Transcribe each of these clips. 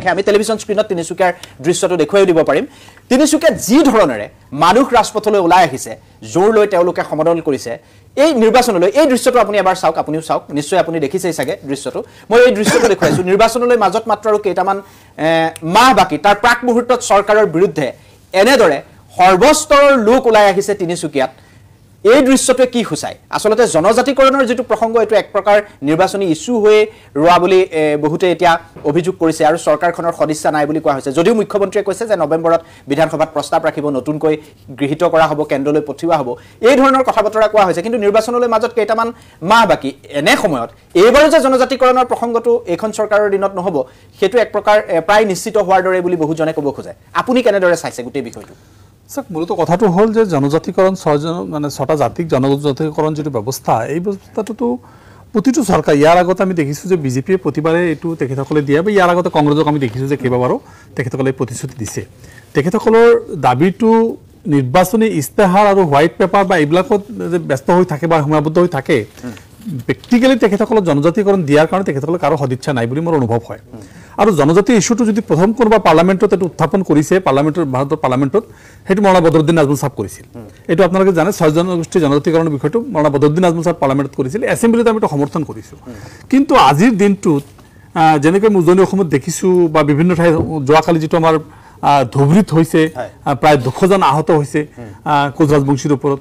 বিপক্ষে আমি টেলিভিছন স্ক্ৰিনত তিনিচুকীয়াৰ দৃশ্যটো দেখুৱাই দিব পাৰিম তিনিচুকীয়াত যি ধৰণেৰে মানুহ ৰাজপথলৈ ওলাই আহিছে জোৰ লৈ তেওঁলোকে সমদল কৰিছে এই নিৰ্বাচনলৈ এই দৃশ্যটো আপুনি এবাৰ চাওক আপুনিও চাওক নিশ্চয় আপুনি দেখিছেই চাগে দৃশ্যটো মই এই দৃশ্যটো দেখুৱাইছো নিৰ্বাচনলৈ মাজত মাত্ৰ আৰু কেইটামান মাহ বাকি তাৰ প্ৰাক মুহূৰ্তত চৰকাৰৰ বিৰুদ্ধে এনেদৰে সৰ্বস্তৰৰ লোক ওলাই আহিছে তিনিচুকীয়াত এই দৃশ্যটো কি খুচাই আসলতে জনজাতিকৰণৰ যেটো প্ৰসংগ এটো এক প্ৰকাৰ নিৰ্বাচনী ইস্যু হৈ ৰোৱা বুলি বহুতে এতিয়া অভিযোগ কৰিছে আৰু চৰকাৰখনৰ সদিচ্ছা নাই বুলি কোৱা হৈছে যদিও মুখ্যমন্ত্ৰীয়ে কৈছে যে নৱেম্বৰত বিধানসভাত প্ৰস্তাৱ ৰাখিব নতুনকৈ গৃহীত কৰা হ'ব কেন্দ্ৰলৈ পঠিওৱা হ'ব এই ধৰণৰ কথা বতৰা কোৱা হৈছে কিন্তু নিৰ্বাচনলৈ মাজত কেইটামান মাহ বাকি এনে সময়ত এইবাৰ যে জনজাতিকৰণৰ প্ৰসংগটো এখন চৰকাৰৰ দিনত নহব হেতু এক প্ৰকাৰ প্ৰায় নিশ্চিত হোৱাৰ দৰে বুলি বহুজনে ক'ব খোজে আপুনি কেনেদৰে চাইছে গোটেই বিষয়টো স্যার মূলত কথাটো হল যে জনজাতিকরণ মানে ছটা জাতিক জনজাতিকরণ যেটো ব্যবস্থা এই ব্যবস্থাটো তো প্রতিটো সরকার ইয়ার আগতে আমি দেখিছো যে বিজেপি প্রতিবারে এটু তেখেতসকলে দিয়া বা ইয়ার আগতে কংগ্রেসক আমি দেখিছো যে কেইবাবাৰো তেখেতসকলে প্ৰতিশ্ৰুতি দিছে তেখেতসকলৰ দাবীটো নিৰ্বাচনী ইস্তাহাৰ আৰু হোৱাইট পেপাৰ বা এইবিলাকত যে ব্যস্ত হৈ থাকে বা সীমাবদ্ধ হৈ থাকে ব্যক্তিগতভাৱে তেখেতসকলৰ জনজাতিকৰণ দিয়াৰ কাৰণে তেখেতসকলৰ কাৰো সদিচ্ছা নাই বুলি মোৰ অনুভৱ হয় আৰু জনজাতি ইস্যুটো যদি প্ৰথম কোনোবা পাৰ্লামেণ্টত এটা উত্থাপন কৰিছে ভাৰতৰ পাৰ্লামেণ্টত হেতু মৌলানা বদৰুদ্দিন আজমল সাহেব কৰিছিল এটো আপোনালোকে জানে 6 জনগোষ্ঠী জনজাতিকৰণৰ বিষয়টো মৌলানা বদৰুদ্দিন আজমল সাহেব পাৰ্লামেণ্টত কৰিছিল এছেম্বলিত আমি সমৰ্থন কৰিছো কিন্তু আজিৰ দিনটোত যেনেকৈ মুজনি অসমত দেখিছো বা বিভিন্ন ঠাই যোৱাকালি যেটো আমাৰ ধুবৰীত হৈছে প্ৰায় 200 জন আহত হৈছে কোচৰাজবংশীৰ ওপৰত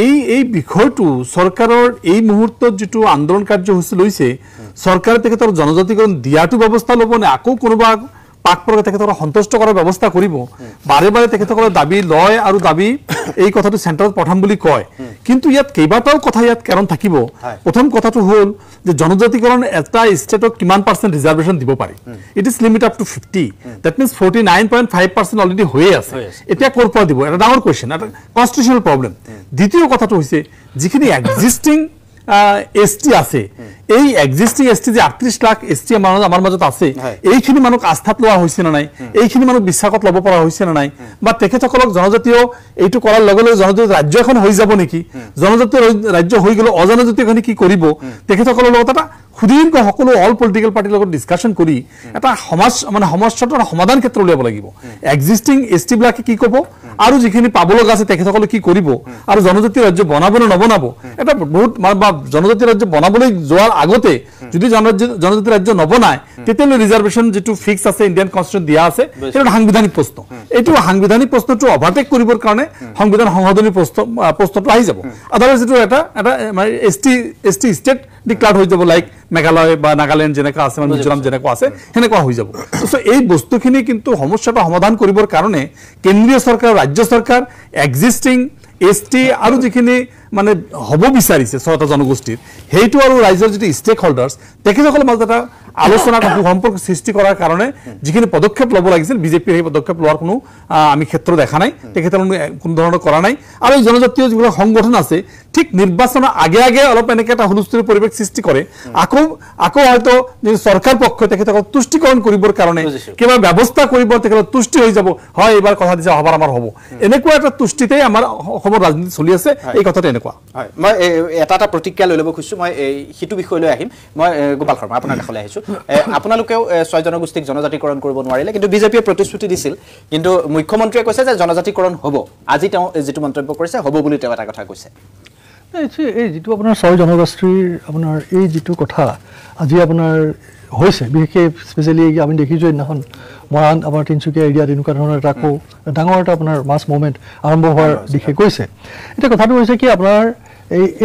এই বিষয়টো চৰকাৰৰ এই মুহূৰ্তত যেটো আন্দোলন কাৰ্যসূচী লৈছে চৰকাৰে তেখেতৰ জনজাতিকৰণ দিয়াটো ব্যৱস্থা ল'ব নে আকৌ কোনোবা পাকপৰক তেখেতসকলক সন্তুষ্ট কৰাৰ ব্যৱস্থা কৰিব বাৰে বাৰে তেখেতসকলৰ দাবী লয় আৰু দাবী এই কথাটো চেণ্টাৰত পঠাম বুলি কয় কিন্তু ইয়াত কেইবাটাও কথা ইয়াত কাৰণ থাকিব প্ৰথম কথাটো হ'ল যে জনজাতিকৰণ এটা ষ্টেটক কিমান পাৰ্চেন্ট ৰিজাৰ্ভেশন দিব পাৰি it is limit up to 50 that means 49.5% already হৈ আছে এতিয়া ক'ৰ পৰা দিব এটা ডাঙৰ কোৱেশ্চন এটা কনষ্টিটিউচনেল প্ৰবলেম দ্বিতীয় কথাটো হৈছে যিখিনি এক্সিস্টিং এসটি আছে এই এক্সিস্টিং এসটি যে 38 লাখ এসটি আমাৰ মাজত আছে এইখিনি মানুহ আস্থাত লোৱা হৈছে না নাই এইখিনি মানুহ বিশ্বাসত ল'ব পৰা হৈছে না নাই বা তেখেতসকলক জনজাতীয় এইটো কৰাৰ লগে লগে জনজাতীয় ৰাজ্য এখন হৈ যাব নেকি জনজাতীয় ৰাজ্য হৈ গ'লে অজনজাতীয়খিনি কি কৰিব তেখেতসকলৰ লগত এটা খুদিনকৈ সকলো অল পলিটিক্যাল পাৰ্টিৰ লগত ডিসকাশন কৰি এটা সমস্যাটোৰ সমাধান ক্ষেত্ৰ উলিয়াব লাগিব এক্সিস্টিং এসটি বিলাকে কি ক'ব আৰু যিখিনি পাবলগা আছে তেখেতসকলে কি কৰিব আৰু জনজাতীয় ৰাজ্য বনাব না নবনাব এটা বহুত জনজাতীয় ৰাজ্য বনাবলৈ যোৱাৰ আগতে যদি জনজাতীয় ৰাজ্য নবনায় তেতিয়ালৈ ৰিজাৰ্ভেশন যেটো ফিক্স আছে ইণ্ডিয়ান কনস্টিটিউশন দিয়া আছে এটা সাংবিধানিক প্ৰশ্ন এইটো সাংবিধানিক প্ৰশ্নটো অভাৰটেক কৰিবৰ কাৰণে সংবিধান সংশোধনী প্ৰশ্নটো আহি যাব আদালত যেটো এটা এসটি ষ্টেট ডিক্লাৰ হৈ যাব লাইক মেঘালয় বা নাগালেণ্ড যেনেকা আছে মিজোৰাম যেনেকা আছে হেনেকুৱা হৈ যাব সো এই বস্তুখিনি কিন্তু সমস্যাটো সমাধান কৰিবৰ কাৰণে কেন্দ্ৰীয় চৰকাৰ ৰাজ্য চৰকাৰ এক্সিস্টিং এসটি আৰু যিখিনি মানে হ'ব বিচাৰিছে ছটা জনগোষ্ঠীৰ হেইটো আৰু ৰাজ্যৰ যেটো ষ্টেক হোল্ডাৰ্স তেখেতসকলৰ মাজত এটা আলোচনা সম্পৰ্ক সৃষ্টি কৰাৰ কাৰণে যিখিনি পদক্ষেপ ল'ব লাগিছিল বিজেপিৰ এই পদক্ষেপ লোৱাৰ কোনো আমি ক্ষেত্ৰ দেখা নাই তেখেতসকলে কোনো ধৰণৰ কৰা নাই আৰু এই জনজাতীয় যিবিলাক সংগঠন আছে ঠিক নিৰ্বাচনৰ আগে আগে অলপ এনেকে এটা হুলস্থুল পৰিৱেশ সৃষ্টি কৰে আকৌ হয়তো চৰকাৰ পক্ষ তেখেতসকলক তুষ্টিকৰণ কৰিবৰ কাৰণে কিবা ব্যৱস্থা কৰিব তেখেতসকল তুষ্টি হৈ যাব হয় এবাৰ কথা দিছে হবাৰ আমাৰ হ'ব এনেকুৱা এটা তুষ্টিতেই আমাৰ অসমৰ ৰাজনীতি চলি আছে এই কথাটো এনেকুৱা হয় মই এটা প্ৰতিক্ৰিয়া লৈ ল'ব খুজিছো মই হিতু বিষয় লৈ আহিম মই গোপাল শৰ্মা আপোনাৰ কাষলৈ আহিছো আপোনালোকেও 6 জনগোষ্ঠীক জনজাতিকৰণ কৰিব নোৱাৰিলে কিন্তু বিজেপিয়ে প্ৰতিশ্ৰুতি দিছিল কিন্তু মুখ্যমন্ত্ৰীয়ে কৈছে যে জনজাতিকৰণ হ'ব আজি তেওঁ যেটো মন্তব্য কৰিছে হ'ব বুলি তেওঁ এটা কথা কৈছে এই যেটো আপোনাৰ 6 জনগোষ্ঠীৰ আপোনাৰ এই যেটো কথা আজি আপোনাৰ হৈছে বিশেষকৈ স্পেশালি আমি দেখিছো এইদিনাখন মৰাণ আমাৰ তিনচুকীয়া এৰিয়াত এনেকুৱা ধৰণৰ এটা ডাঙৰ এটা আপোনাৰ মাছ মুভমেণ্ট আৰম্ভ হোৱাৰ দিশে গৈছে এতিয়া কথাটো হৈছে কি আপোনাৰ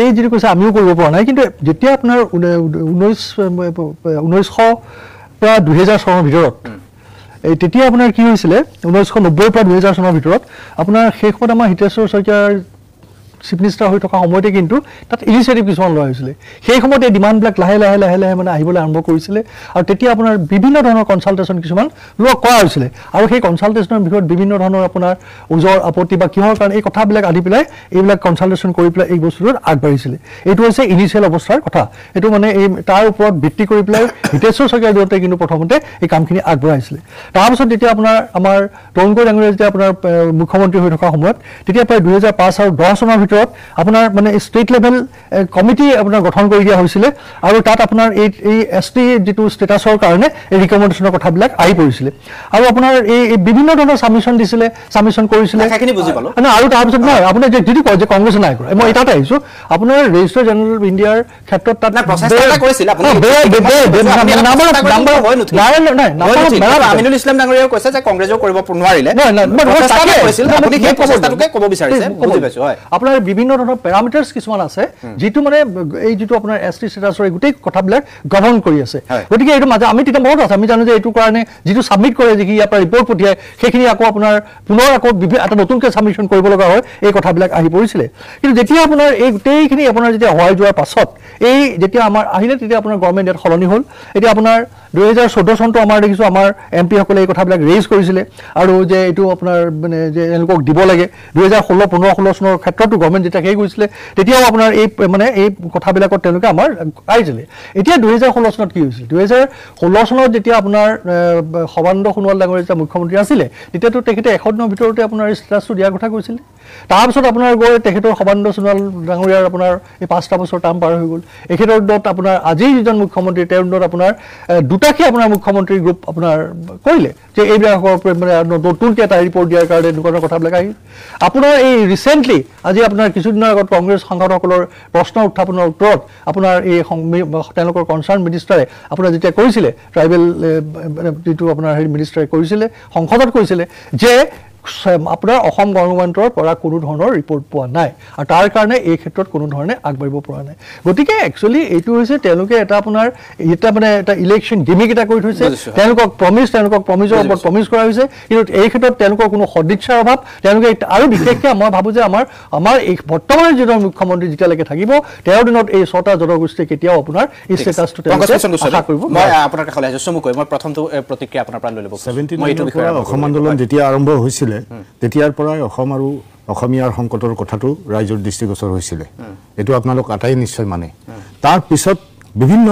এই যেটো কৈছে আমিও কৰিব পৰা নাই কিন্তু যেতিয়া আপোনাৰ 1900 পৰা 2000 চনৰ ভিতৰত এই তেতিয়া আপোনাৰ কি হৈছিলে 1990 পৰা 2000 চনৰ ভিতৰত আপোনাৰ সেই সময়ত আমাৰ হিতেশ্বৰ শইকীয়াৰ চিফ মিনিষ্টাৰ হৈ থকা সময়তে কিন্তু তাত ইনিচিয়েটিভ কিছুমান লোৱা হৈছিলে সেই সময়তে ডিমাণ্ডবিলাক লাহে মানে আহিবলৈ আৰম্ভ কৰিছিলে আৰু তেতিয়া আপোনাৰ বিভিন্ন ধৰণৰ কনচালটেশ্যন কিছুমান লোৱা কৰা হৈছিলে আৰু সেই কনচালটেশ্যনৰ বিষয়ত বিভিন্ন ধৰণৰ আপোনাৰ ওজৰ আপত্তি বা কিহৰ কাৰণে এই কথাবিলাক আদি পেলাই এইবিলাক কনচালটেশ্যন কৰি পেলাই এই বস্তুটোত আগবাঢ়িছিলে এইটো হৈছে ইনিচিয়েল অৱস্থাৰ কথা এইটো মানে এই তাৰ ওপৰত ভিত্তি কৰি পেলাই হিতেশ্বৰ শইকীয়াৰ দিনতে কিন্তু প্ৰথমতে এই কামখিনি আগবঢ়াইছিলে তাৰপিছত যেতিয়া আমাৰ তৰুণ গগৈ ডাঙৰীয়া যেতিয়া আপোনাৰ মুখ্যমন্ত্ৰী হৈ থকা সময়ত তেতিয়া প্ৰায় 2005 আৰু 10 চনৰ ভিতৰত আপোনাৰ মানে ষ্টেট লেভেল কমিটি আপোনাৰ গঠন কৰি দিয়া হৈছিলে আৰু তাত আপোনাৰ এই ST যিটো ষ্টেটাছৰ কাৰণে এই ৰিকমেণ্ডেশ্যনৰ কথাবিলাক আহি পৰিছিলে আৰু আপোনাৰ এই বিভিন্ন ধৰণৰ সাবমিশন দিছিলে সাবমিশন কৰিছিলে আৰু তাৰপিছত নহয় আপোনাৰ যিটো কয় যে কংগ্ৰেছে নাই কৰা মই এটাতে আহিছো আপোনাৰ ৰেজিষ্টাৰ জেনেৰেল অফ ইণ্ডিয়াৰ ক্ষেত্ৰত তাত আমিনুল ইছলাম ডাঙৰীয়াও কৈছে যে কংগ্ৰেছেও কৰিব নোৱাৰিলে আপোনাৰ বিভিন্ন ধৰণৰ পেৰামিটাৰ্ছ কিছুমান আছে যিটো মানে এই যিটো আপোনাৰ ST ষ্টেটাছৰ গোটেই কথাবিলাক গভৰ্ণ কৰি আছে গতিকে এইটো মাজে আমি তেতিয়া বহুত আছে আমি জানো যে এইটো কাৰণে যিটো সাবমিট কৰে যে ইয়াৰ পৰা ৰিপৰ্ট পঠিয়ায় সেইখিনি আকৌ আপোনাৰ পুনৰ আকৌ এটা নতুনকৈ সাবমিশন কৰিব লগা হয় এই কথাবিলাক আহি পৰিছিলে কিন্তু যেতিয়া আপোনাৰ এই গোটেইখিনি আপোনাৰ যেতিয়া হোৱাই যোৱাৰ পাছত এই যেতিয়া আমাৰ আহিলে তেতিয়া আপোনাৰ গভৰ্ণমেণ্ট ইয়াত সলনি হ'ল এতিয়া আপোনাৰ 2014 চনটো আমাৰ দেখিছোঁ আমাৰ MP সকলে এই কথাবিলাক ৰেইজ কৰিছিলে আৰু যে এইটো আপোনাৰ মানে যে এওঁলোকক দিব লাগে 2016 চনৰ ক্ষেত্ৰতো গভৰ্ণমেণ্ট যেতিয়া সেই কৰিছিলে তেতিয়াও আপোনাৰ এই মানে এই কথাবিলাকত তেওঁলোকে আমাৰ আহিছিলে এতিয়া 2016 চনত কি হৈছিল 2016 চনত যেতিয়া আপোনাৰ সৰ্বানন্দ সোণোৱাল ডাঙৰীয়া যেতিয়া মুখ্যমন্ত্ৰী আছিলে তেতিয়াতো তেখেতে 100 দিনৰ ভিতৰতে আপোনাৰ ষ্টেটাছটো দিয়াৰ কথা কৈছিলে তাৰপিছত আপোনাৰ গৈ তেখেতৰ সৰ্বানন্দ সোণোৱাল ডাঙৰীয়াৰ আপোনাৰ এই 5টা বছৰ টাৰ্ম পাৰ হৈ গ'ল এখেতৰ দত আপোনাৰ আজি যিজন মুখ্যমন্ত্ৰী তেওঁৰ দত আপোনাৰ দুটাকে আপোনাৰ মুখ্যমন্ত্ৰী গ্ৰুপ আপোনাৰ কৰিলে যে এইবিলাকৰ মানে নতুনকৈ এটা ৰিপৰ্ট দিয়াৰ কাৰণে দোকানৰ কথাবিলাক আহিল আপোনাৰ এই ৰিচেণ্টলি আজি আপোনাৰ কিছুদিনৰ আগত কংগ্ৰেছ সাংসদসকলৰ প্ৰশ্ন উত্থাপনৰ উত্তৰত আপোনাৰ এই তেওঁলোকৰ কনচাৰ্ণ মিনিষ্টাৰে আপোনাৰ যেতিয়া কৰিছিলে ট্ৰাইবেল যিটো আপোনাৰ হেৰি মিনিষ্টাৰে কৰিছিলে সংসদত কৈছিলে যে আপোনাৰ অসম গভৰ্ণমেণ্টৰ পৰা কোনো ধৰণৰ ৰিপৰ্ট পোৱা নাই আৰু তাৰ কাৰণে এই ক্ষেত্ৰত কোনো ধৰণে আগবাঢ়িব পৰা নাই গতিকে একচুৱেলি এইটো হৈছে তেওঁলোকে এটা আপোনাৰ এটা মানে এটা ইলেকশ্যন গিমিক এটা কৰি থৈছে তেওঁলোকক প্ৰমিছৰ ওপৰত প্ৰমিছ কৰা হৈছে কিন্তু এই ক্ষেত্ৰত তেওঁলোকৰ কোনো সদিচ্ছাৰ অভাৱ তেওঁলোকে আৰু বিশেষকৈ মই ভাবোঁ যে আমাৰ এই বৰ্তমানৰ যিজন মুখ্যমন্ত্ৰী যেতিয়ালৈকে থাকিব 13 দিনত এই 6টা জনগোষ্ঠীয়ে কেতিয়াও আপোনাৰ এই ষ্টেটাছটো আশা কৰিব মই আপোনাৰ কাষলৈ আহিছোঁ চমুকৈ মই প্ৰথমটো প্ৰতিক্ৰিয়া আপোনাৰ পৰা লৈ ল'ব 17 অসম আন্দোলন যেতিয়া আৰম্ভ হৈছিলে তেতিয়াৰ পৰাই অসম আৰু অসমীয়াৰ সংকটৰ কথাটো ৰাইজৰ দৃষ্টিগোচৰ হৈছিলে এইটো আপোনালোক আটাই নিশ্চয় মানে তাৰ পিছত বিভিন্ন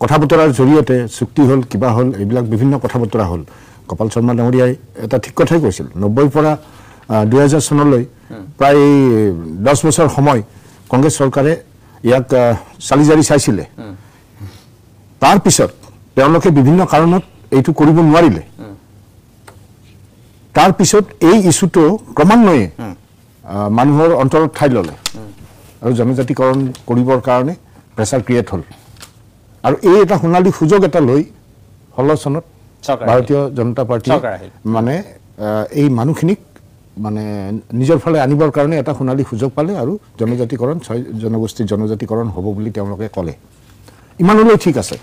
কথা বতৰাৰ জৰিয়তে চুক্তি হ'ল কিবা হ'ল এইবিলাক বিভিন্ন কথা বতৰা হ'ল কপাল শৰ্মা ডাঙৰীয়াই এটা ঠিক কথাই কৈছিল 90 পৰা 2000 চনলৈ প্ৰায় 10 বছৰ সময় কংগ্ৰেছ চৰকাৰে ইয়াক চালিজাৰি চাইছিলে তাৰ পিছত তেওঁলোকে বিভিন্ন কাৰণত এইটো কৰিব নোৱাৰিলে তাৰ পিছত এই ইস্যুটো ক্ৰমান্বয়ে মানুহৰ অন্তৰত ঠাই ল'লে আৰু জনজাতিকৰণ কৰিবৰ কাৰণে প্ৰেছাৰ ক্ৰিয়েট হ'ল আৰু এই এটা সোণালী সুযোগ এটা লৈ 16 চনত ভাৰতীয় জনতা পাৰ্টী মানে এই মানুহখিনিক মানে নিজৰ ফালে আনিবৰ কাৰণে এটা সোণালী সুযোগ পালে আৰু জনজাতিকৰণ 6 জনগোষ্ঠীৰ জনজাতিকৰণ হ'ব বুলি তেওঁলোকে ক'লে ইমানলৈ ঠিক আছে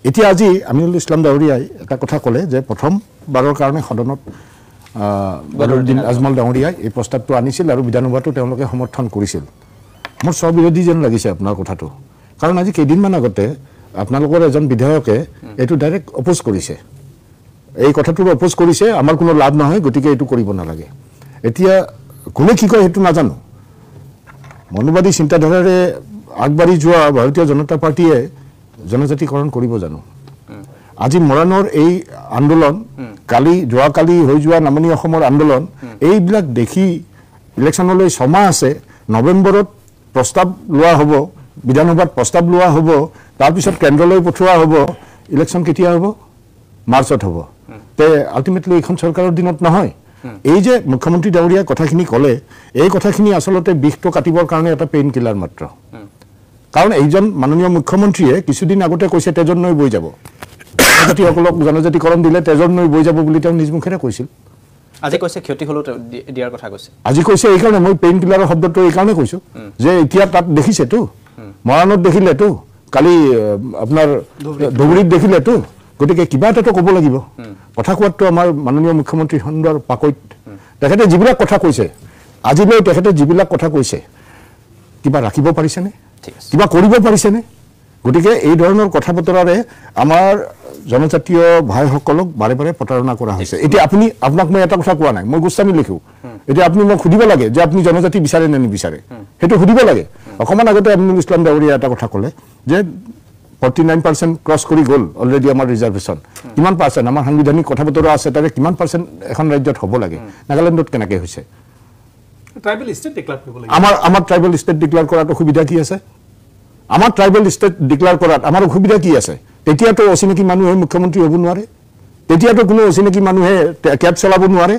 এতিয়া আজি আমিনুল ইছলাম ডাঙৰীয়াই এটা কথা ক'লে যে প্ৰথমবাৰৰ কাৰণে সদনত বদৰুদ্দিন আজমল ডাঙৰীয়াই এই প্ৰস্তাৱটো আনিছিল আৰু বিধানসভাটো তেওঁলোকে সমৰ্থন কৰিছিল মোৰ স্ববিৰোধী যেন লাগিছে আপোনাৰ কথাটো কাৰণ আজি কেইদিনমান আগতে আপোনালোকৰ এজন বিধায়কে এইটো ডাইৰেক্ট অপোজ কৰিছে এই কথাটোৰ অপোজ কৰিছে আমাৰ কোনো লাভ নহয় গতিকে এইটো কৰিব নালাগে এতিয়া কোনে কি কয় সেইটো নাজানো মনোবাদী চিন্তাধাৰাৰে আগবাঢ়ি যোৱা ভাৰতীয় জনতা পাৰ্টীয়ে জনজাতিকৰণ কৰিব জানো আজি মৰাণৰ এই আন্দোলন যোৱাকালি হৈ যোৱা নামনি অসমৰ আন্দোলন এইবিলাক দেখি ইলেকশ্যনলৈ 6 মাহ আছে নৱেম্বৰত প্ৰস্তাৱ লোৱা হ'ব বিধানসভাত প্ৰস্তাৱ লোৱা হ'ব তাৰপিছত কেন্দ্ৰলৈ পঠোৱা হ'ব ইলেকশ্যন কেতিয়া হ'ব মাৰ্চত হ'ব তে আল্টিমেটলি এইখন চৰকাৰৰ দিনত নহয় এই যে মুখ্যমন্ত্ৰী ডাঙৰীয়াই কথাখিনি ক'লে এই কথাখিনি আচলতে বিষটো কাটিবৰ কাৰণে এটা পেইন কিলাৰ মাত্ৰ কাৰণ এইজন মাননীয় মুখ্যমন্ত্ৰীয়ে কিছুদিন আগতে কৈছে তেজৰ নৈ বৈ যাব জনজাতিসকলক জনজাতিকৰণ দিলে তেজৰ নৈ বৈ যাব বুলি তেওঁ নিজ মুখেৰে কৈছিল আজি কৈছে ক্ষতি হলো দিয়াৰ কথা কৈছে আজি কৈছে এই কাৰণে মই পেইন কিলাৰৰ শব্দটো এই কাৰণে কৈছো যে এতিয়া তাত দেখিছেতো মৰাণত দেখিলেতো কালি আপোনাৰ ধুবুৰীত দেখিলেতো গতিকে কিবা এটাতো ক'ব লাগিব কথা কোৱাটো আমাৰ মাননীয় মুখ্যমন্ত্ৰী সুন্দৰ পাকৈত তেখেতে যিবিলাক কথা কৈছে আজিলৈ তেখেতে যিবিলাক কথা কৈছে কিবা ৰাখিব পাৰিছেনে কিবা কৰিব পাৰিছেনে গতিকে এই ধৰণৰ কথা বতৰাৰে আমাৰ জনজাতীয় ভাইসকলক বাৰে বাৰে প্ৰতাৰণা কৰা হৈছে এতিয়া আপোনাক মই এটা কথা কোৱা নাই মই গোস্বামী লিখো এতিয়া আপুনি মোক সুধিব লাগে যে আপুনি জনজাতি বিচাৰে নে নিবিচাৰে সেইটো সুধিব লাগে অকমান আগতে আমিনুল ইছলাম ডাঙৰীয়া এটা কথা ক'লে যে 49% ক্ৰছ কৰি গ'ল অলৰেডি আমাৰ ৰিজাৰ্ভেশ্যন কিমান পাৰ্চেণ্ট আমাৰ সাংবিধানিক কথা বতৰা আছে তাৰে কিমান পাৰ্চেণ্ট এখন ৰাজ্যত হ'ব লাগে নাগালেণ্ডত কেনেকৈ হৈছে ট্ৰাইবেল ষ্টেট ডিক্লেয়াৰ কৰিব লাগিব আমাৰ ট্ৰাইবেল ষ্টেট ডিক্লেয়াৰ কৰাত অসুবিধা কি আছে আমাৰ ট্ৰাইবেল ষ্টেট ডিক্লেয়াৰ কৰাত আমাৰ অসুবিধা কি আছে তেতিয়াতো অচিনাকি মানুহে মুখ্যমন্ত্ৰী হ'ব নোৱাৰে তেতিয়াতো কোনো অচিনাকি মানুহে কেব চলাব নোৱাৰে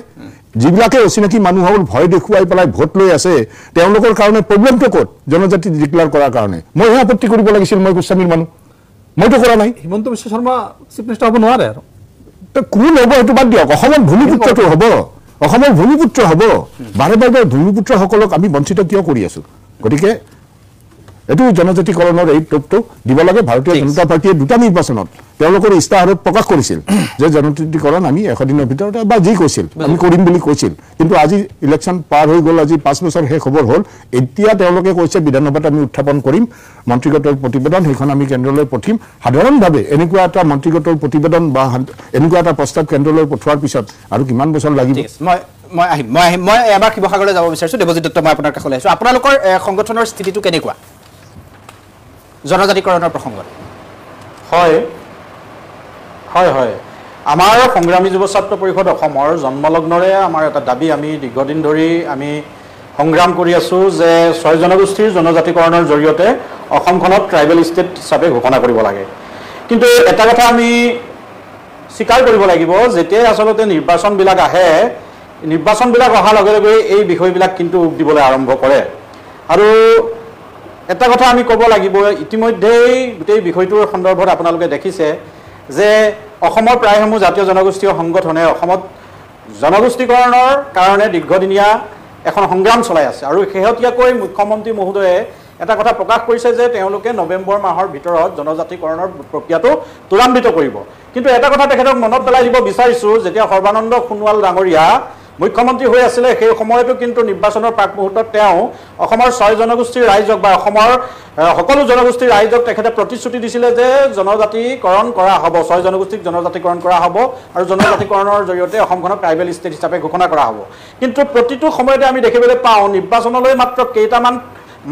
যিবিলাকে অচিনাকি মানুহৰ ভয় দেখুৱাই পেলাই ভোট লৈ আছে তেওঁলোকৰ কাৰণে প্ৰব্লেমটো ক'ত জনজাতি ডিক্লেয়াৰ কৰাৰ কাৰণে মই হে আপত্তি কৰিব লাগিছিল মই গোস্বামীৰ মানুহ মইতো কৰা নাই হিমন্ত বিশ্ব শৰ্মা চিফ মিনিষ্টাৰ হ'ব নোৱাৰে আৰু কোন হ'ব সেইটো বাদ দিয়ক অসমৰ ভূমিপুত্ৰটো হ'ব অসমৰ ভূমিপুত্ৰ হ'ব বাৰে বাৰে ভূমিপুত্ৰসকলক আমি বঞ্চিত কিয় কৰি আছো গতিকে এইটো জনজাতিকৰণৰ এই টোপটো দিব লাগে ভাৰতীয় জনতা পাৰ্টিয়ে দুটা নিৰ্বাচনত তেওঁলোকৰ ইস্তাহাৰত প্ৰকাশ কৰিছিল যে জনজাতিকৰণ আমি 100 দিনৰ ভিতৰত বা যি কৈছিল আমি কৰিম বুলি কৈছিল কিন্তু আজি ইলেকশ্যন পাৰ হৈ গ'ল আজি 5 বছৰ শেষ খবৰ হ'ল এতিয়া তেওঁলোকে কৈছে বিধানসভাত আমি উত্থাপন কৰিম মন্ত্ৰীগোটৰ প্ৰতিবেদন সেইখন আমি কেন্দ্ৰলৈ পঠিম সাধাৰণভাৱে এনেকুৱা এটা মন্ত্ৰীগোটৰ প্ৰতিবেদন বা এনেকুৱা এটা প্ৰস্তাৱ কেন্দ্ৰলৈ পঠোৱাৰ পিছত আৰু কিমান বছৰ লাগিব মই এবাৰ শিৱসাগৰলৈ যাব বিচাৰিছোঁ দেৱজিৎ দত্ত মই আপোনাৰ কাষলৈ আহিছোঁ আপোনালোকৰ সংগঠনৰ স্থিতিটো কেনেকুৱা জনজাতিকৰণৰ প্ৰসংগত হয় আমাৰ সংগ্ৰামী যুৱ ছাত্ৰ পৰিষদ অসমৰ জন্মলগ্নৰে আমাৰ এটা দাবী আমি দীৰ্ঘদিন ধৰি আমি সংগ্ৰাম কৰি আছোঁ যে 6 জনগোষ্ঠীৰ জনজাতিকৰণৰ জৰিয়তে অসমখনত ট্ৰাইবেল ষ্টেট হিচাপে ঘোষণা কৰিব লাগে কিন্তু এটা কথা আমি স্বীকাৰ কৰিব লাগিব যেতিয়াই আচলতে নিৰ্বাচনবিলাক আহে নিৰ্বাচনবিলাক অহাৰ লগে লগে এই বিষয়বিলাক কিন্তু উক দিবলৈ আৰম্ভ কৰে আৰু এটা কথা আমি ক'ব লাগিব ইতিমধ্যেই গোটেই বিষয়টোৰ সন্দৰ্ভত আপোনালোকে দেখিছে যে অসমৰ প্ৰায়সমূহ জাতীয় জনগোষ্ঠীয় সংগঠনে অসমত জনগোষ্ঠীকৰণৰ কাৰণে দীৰ্ঘদিনীয়া এখন সংগ্ৰাম চলাই আছে আৰু শেহতীয়াকৈ মুখ্যমন্ত্ৰী মহোদয়ে এটা কথা প্ৰকাশ কৰিছে যে তেওঁলোকে নৱেম্বৰ মাহৰ ভিতৰত জনজাতিকৰণৰ প্ৰক্ৰিয়াটো ত্বৰান্বিত কৰিব কিন্তু এটা কথা তেখেতক মনত পেলাই দিব বিচাৰিছোঁ যেতিয়া সৰ্বানন্দ সোণোৱাল ডাঙৰীয়া মুখ্যমন্ত্ৰী হৈ আছিলে সেই সময়তো কিন্তু নিৰ্বাচনৰ প্ৰাক মুহূৰ্তত তেওঁ অসমৰ 6 জনগোষ্ঠীৰ ৰাইজক বা অসমৰ সকলো জনগোষ্ঠীৰ ৰাইজক তেখেতে প্ৰতিশ্ৰুতি দিছিলে যে জনজাতিকৰণ কৰা হ'ব 6 জনগোষ্ঠীক জনজাতিকৰণ কৰা হ'ব আৰু জনজাতিকৰণৰ জৰিয়তে অসমখনক ট্ৰাইবেল ষ্টেট হিচাপে ঘোষণা কৰা হ'ব কিন্তু প্ৰতিটো সময়তে আমি দেখিবলৈ পাওঁ নিৰ্বাচনলৈ মাত্ৰ কেইটামান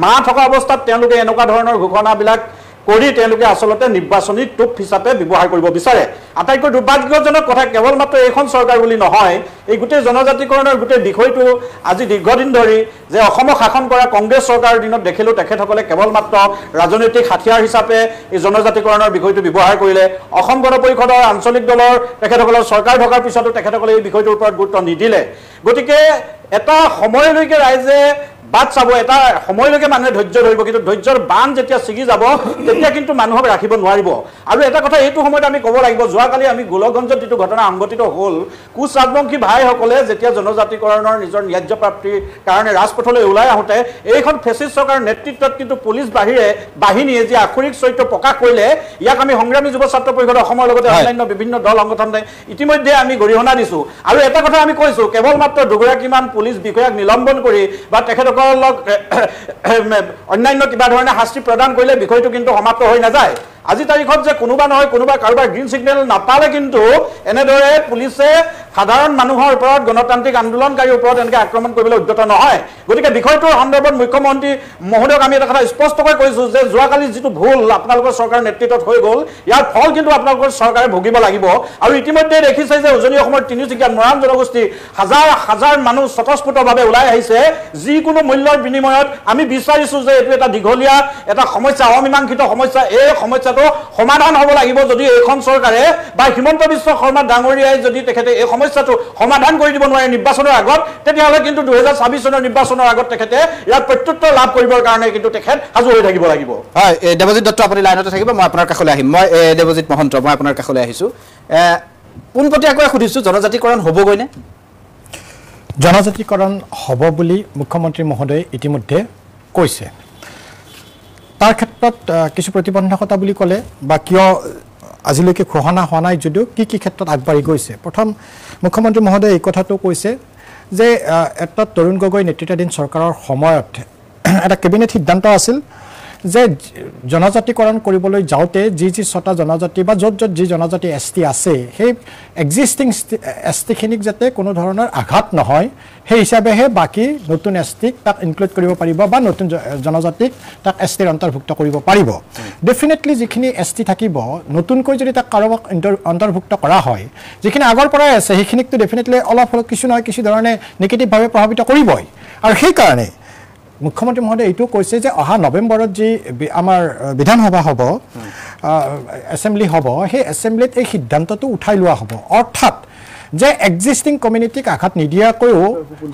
মাহ থকা অৱস্থাত তেওঁলোকে এনেকুৱা ধৰণৰ ঘোষণাবিলাক কৰি তেওঁলোকে আচলতে নিৰ্বাচনী টোপ হিচাপে ব্যৱহাৰ কৰিব বিচাৰে আটাইতকৈ দুৰ্ভাগ্যজনক কথা কেৱল মাত্ৰ এইখন চৰকাৰ বুলি নহয় এই গোটেই জনজাতিকৰণৰ গোটেই বিষয়টো আজি দীৰ্ঘদিন ধৰি যে অসমক শাসন কৰা কংগ্ৰেছ চৰকাৰৰ দিনত দেখিলোঁ তেখেতসকলে কেৱল মাত্ৰ ৰাজনৈতিক হাতিয়াৰ হিচাপে এই জনজাতিকৰণৰ বিষয়টো ব্যৱহাৰ কৰিলে অসম গণ পৰিষদৰ আঞ্চলিক দলৰ তেখেতসকলৰ চৰকাৰ থকাৰ পিছতো তেখেতসকলে এই বিষয়টোৰ ওপৰত গুৰুত্ব নিদিলে গতিকে এটা সময়লৈকে ৰাইজে বাদ চাব এটা সময়লৈকে মানুহে ধৈৰ্য ধৰিব কিন্তু ধৈৰ্যৰ বান যেতিয়া ছিগি যাব তেতিয়া কিন্তু মানুহক ৰাখিব নোৱাৰিব আৰু এটা কথা এইটো সময়ত আমি ক'ব লাগিব যোৱাকালি আমি গোলকগঞ্জত যিটো ঘটনা সংঘটিত হ'ল কোচ ৰাজবংশী ভাইসকলে যেতিয়া জনজাতিকৰণৰ নিজৰ ন্যায্য প্ৰাপ্তিৰ কাৰণে ৰাজপথলৈ ওলাই আহোঁতে এইখন ফেচিষ্ট চৰকাৰৰ নেতৃত্বত কিন্তু পুলিচ বাহিনীয়ে যি আক্ষৰিক চৰিত্ৰ প্ৰকাশ কৰিলে ইয়াক আমি সংগ্ৰামী যুৱ ছাত্ৰ পৰিষদ অসমৰ লগতে অন্যান্য বিভিন্ন দল সংগঠনে ইতিমধ্যে আমি গৰিহণা দিছোঁ আৰু এটা কথা আমি কৈছোঁ কেৱল মাত্ৰ দুগৰাকীমান পুলিচ বিষয়াক নিলম্বন কৰি বা তেখেতসকলক অন্যান্য কিবা ধৰণে শাস্তি প্ৰদান কৰিলে বিষয়টো কিন্তু সমাপ্ত হৈ নাযায় আজি তাৰিখত যে কোনোবা নহয় কোনোবা কাৰোবাৰ গ্ৰীণ সিগনেল নাপালে কিন্তু এনেদৰে পুলিচে সাধাৰণ মানুহৰ ওপৰত গণতান্ত্ৰিক আন্দোলনকাৰীৰ ওপৰত এনেকৈ আক্ৰমণ কৰিবলৈ উদ্যত নহয় গতিকে বিষয়টোৰ সন্দৰ্ভত মুখ্যমন্ত্ৰী মহোদয়ক আমি এটা কথা স্পষ্টকৈ কৈছোঁ যে যোৱাকালি যিটো ভুল আপোনালোকৰ চৰকাৰৰ নেতৃত্বত হৈ গ'ল ইয়াৰ ফল কিন্তু আপোনালোকৰ চৰকাৰে ভুগিব লাগিব আৰু ইতিমধ্যে দেখিছে যে উজনি অসমৰ তিনিচুকীয়াত মৰাণ জনগোষ্ঠী হাজাৰ হাজাৰ মানুহ স্বতঃস্ফূৰ্তভাৱে ওলাই আহিছে যিকোনো মূল্যৰ বিনিময়ত আমি বিচাৰিছোঁ যে এইটো এটা দীঘলীয়া এটা সমস্যা অমীমাংসিত সমস্যা এই সমস্যাটো সমাধান হ'ব লাগিব যদি এইখন চৰকাৰে বা হিমন্ত বিশ্ব শৰ্মা ডাঙৰীয়াই যদি তেখেতে এই সমস্যাটো সমাধান কৰি দিব নোৱাৰে নিৰ্বাচনৰ আগত তেতিয়াহ'লে কিন্তু 2026 চনৰ নিৰ্বাচনৰ আগত তেখেতে ইয়াৰ প্ৰত্যুত্তৰ লাভ কৰিবৰ কাৰণে কিন্তু তেখেত সাজু হৈ থাকিব লাগিব হয় দেৱজিৎ দত্ত আপুনি লাইনতে থাকিব মই আপোনাৰ কাষলৈ আহিম মই দেৱজিৎ মহন্ত মই আপোনাৰ কাষলৈ আহিছোঁ পোনপটীয়াকৈ সুধিছোঁ জনজাতিকৰণ হ'বগৈনে জনজাতিকৰণ হ'ব বুলি মুখ্যমন্ত্ৰী মহোদয়ে ইতিমধ্যে কৈছে তাৰ ক্ষেত্ৰত কিছু প্ৰতিবন্ধকতা বুলি ক'লে বা কিয় আজিলৈকে ঘোষণা হোৱা নাই যদিও কি ক্ষেত্ৰত আগবাঢ়ি গৈছে প্ৰথম মুখ্যমন্ত্ৰী মহোদয়ে এই কথাটো কৈছে যে এটা তৰুণ গগৈ নেতৃত্বাধীন চৰকাৰৰ সময়ত এটা কেবিনেট সিদ্ধান্ত আছিল যে জনজাতিকৰণ কৰিবলৈ যাওঁতে যি ছটা জনজাতি বা য'ত যি জনজাতি ST আছে সেই এক্সিষ্টিং STখিনিক যাতে কোনো ধৰণৰ আঘাত নহয় সেই হিচাপেহে বাকী নতুন STক তাক ইনক্লুড কৰিব পাৰিব বা নতুন জনজাতিক তাক STৰ অন্তৰ্ভুক্ত কৰিব পাৰিব ডেফিনেটলি যিখিনি ST থাকিব নতুনকৈ যদি তাক কাৰোবাক অন্তৰ্ভুক্ত কৰা হয় যিখিনি আগৰ পৰাই আছে সেইখিনিকতো ডেফিনেটলি অলপ কিছু নহয় কিছু ধৰণে নিগেটিভভাৱে প্ৰভাৱিত কৰিবই আৰু সেইকাৰণে মুখ্যমন্ত্ৰী মহোদয় এইটো কৈছে যে অহা নৱেম্বৰত যি আমাৰ বিধানসভা হ'ব এছেম্বলি হ'ব সেই এছেম্বলিত এই সিদ্ধান্তটো উঠাই লোৱা হ'ব অৰ্থাৎ যে এক্সিষ্টিং কমিউনিটিক আঘাত নিদিয়াকৈও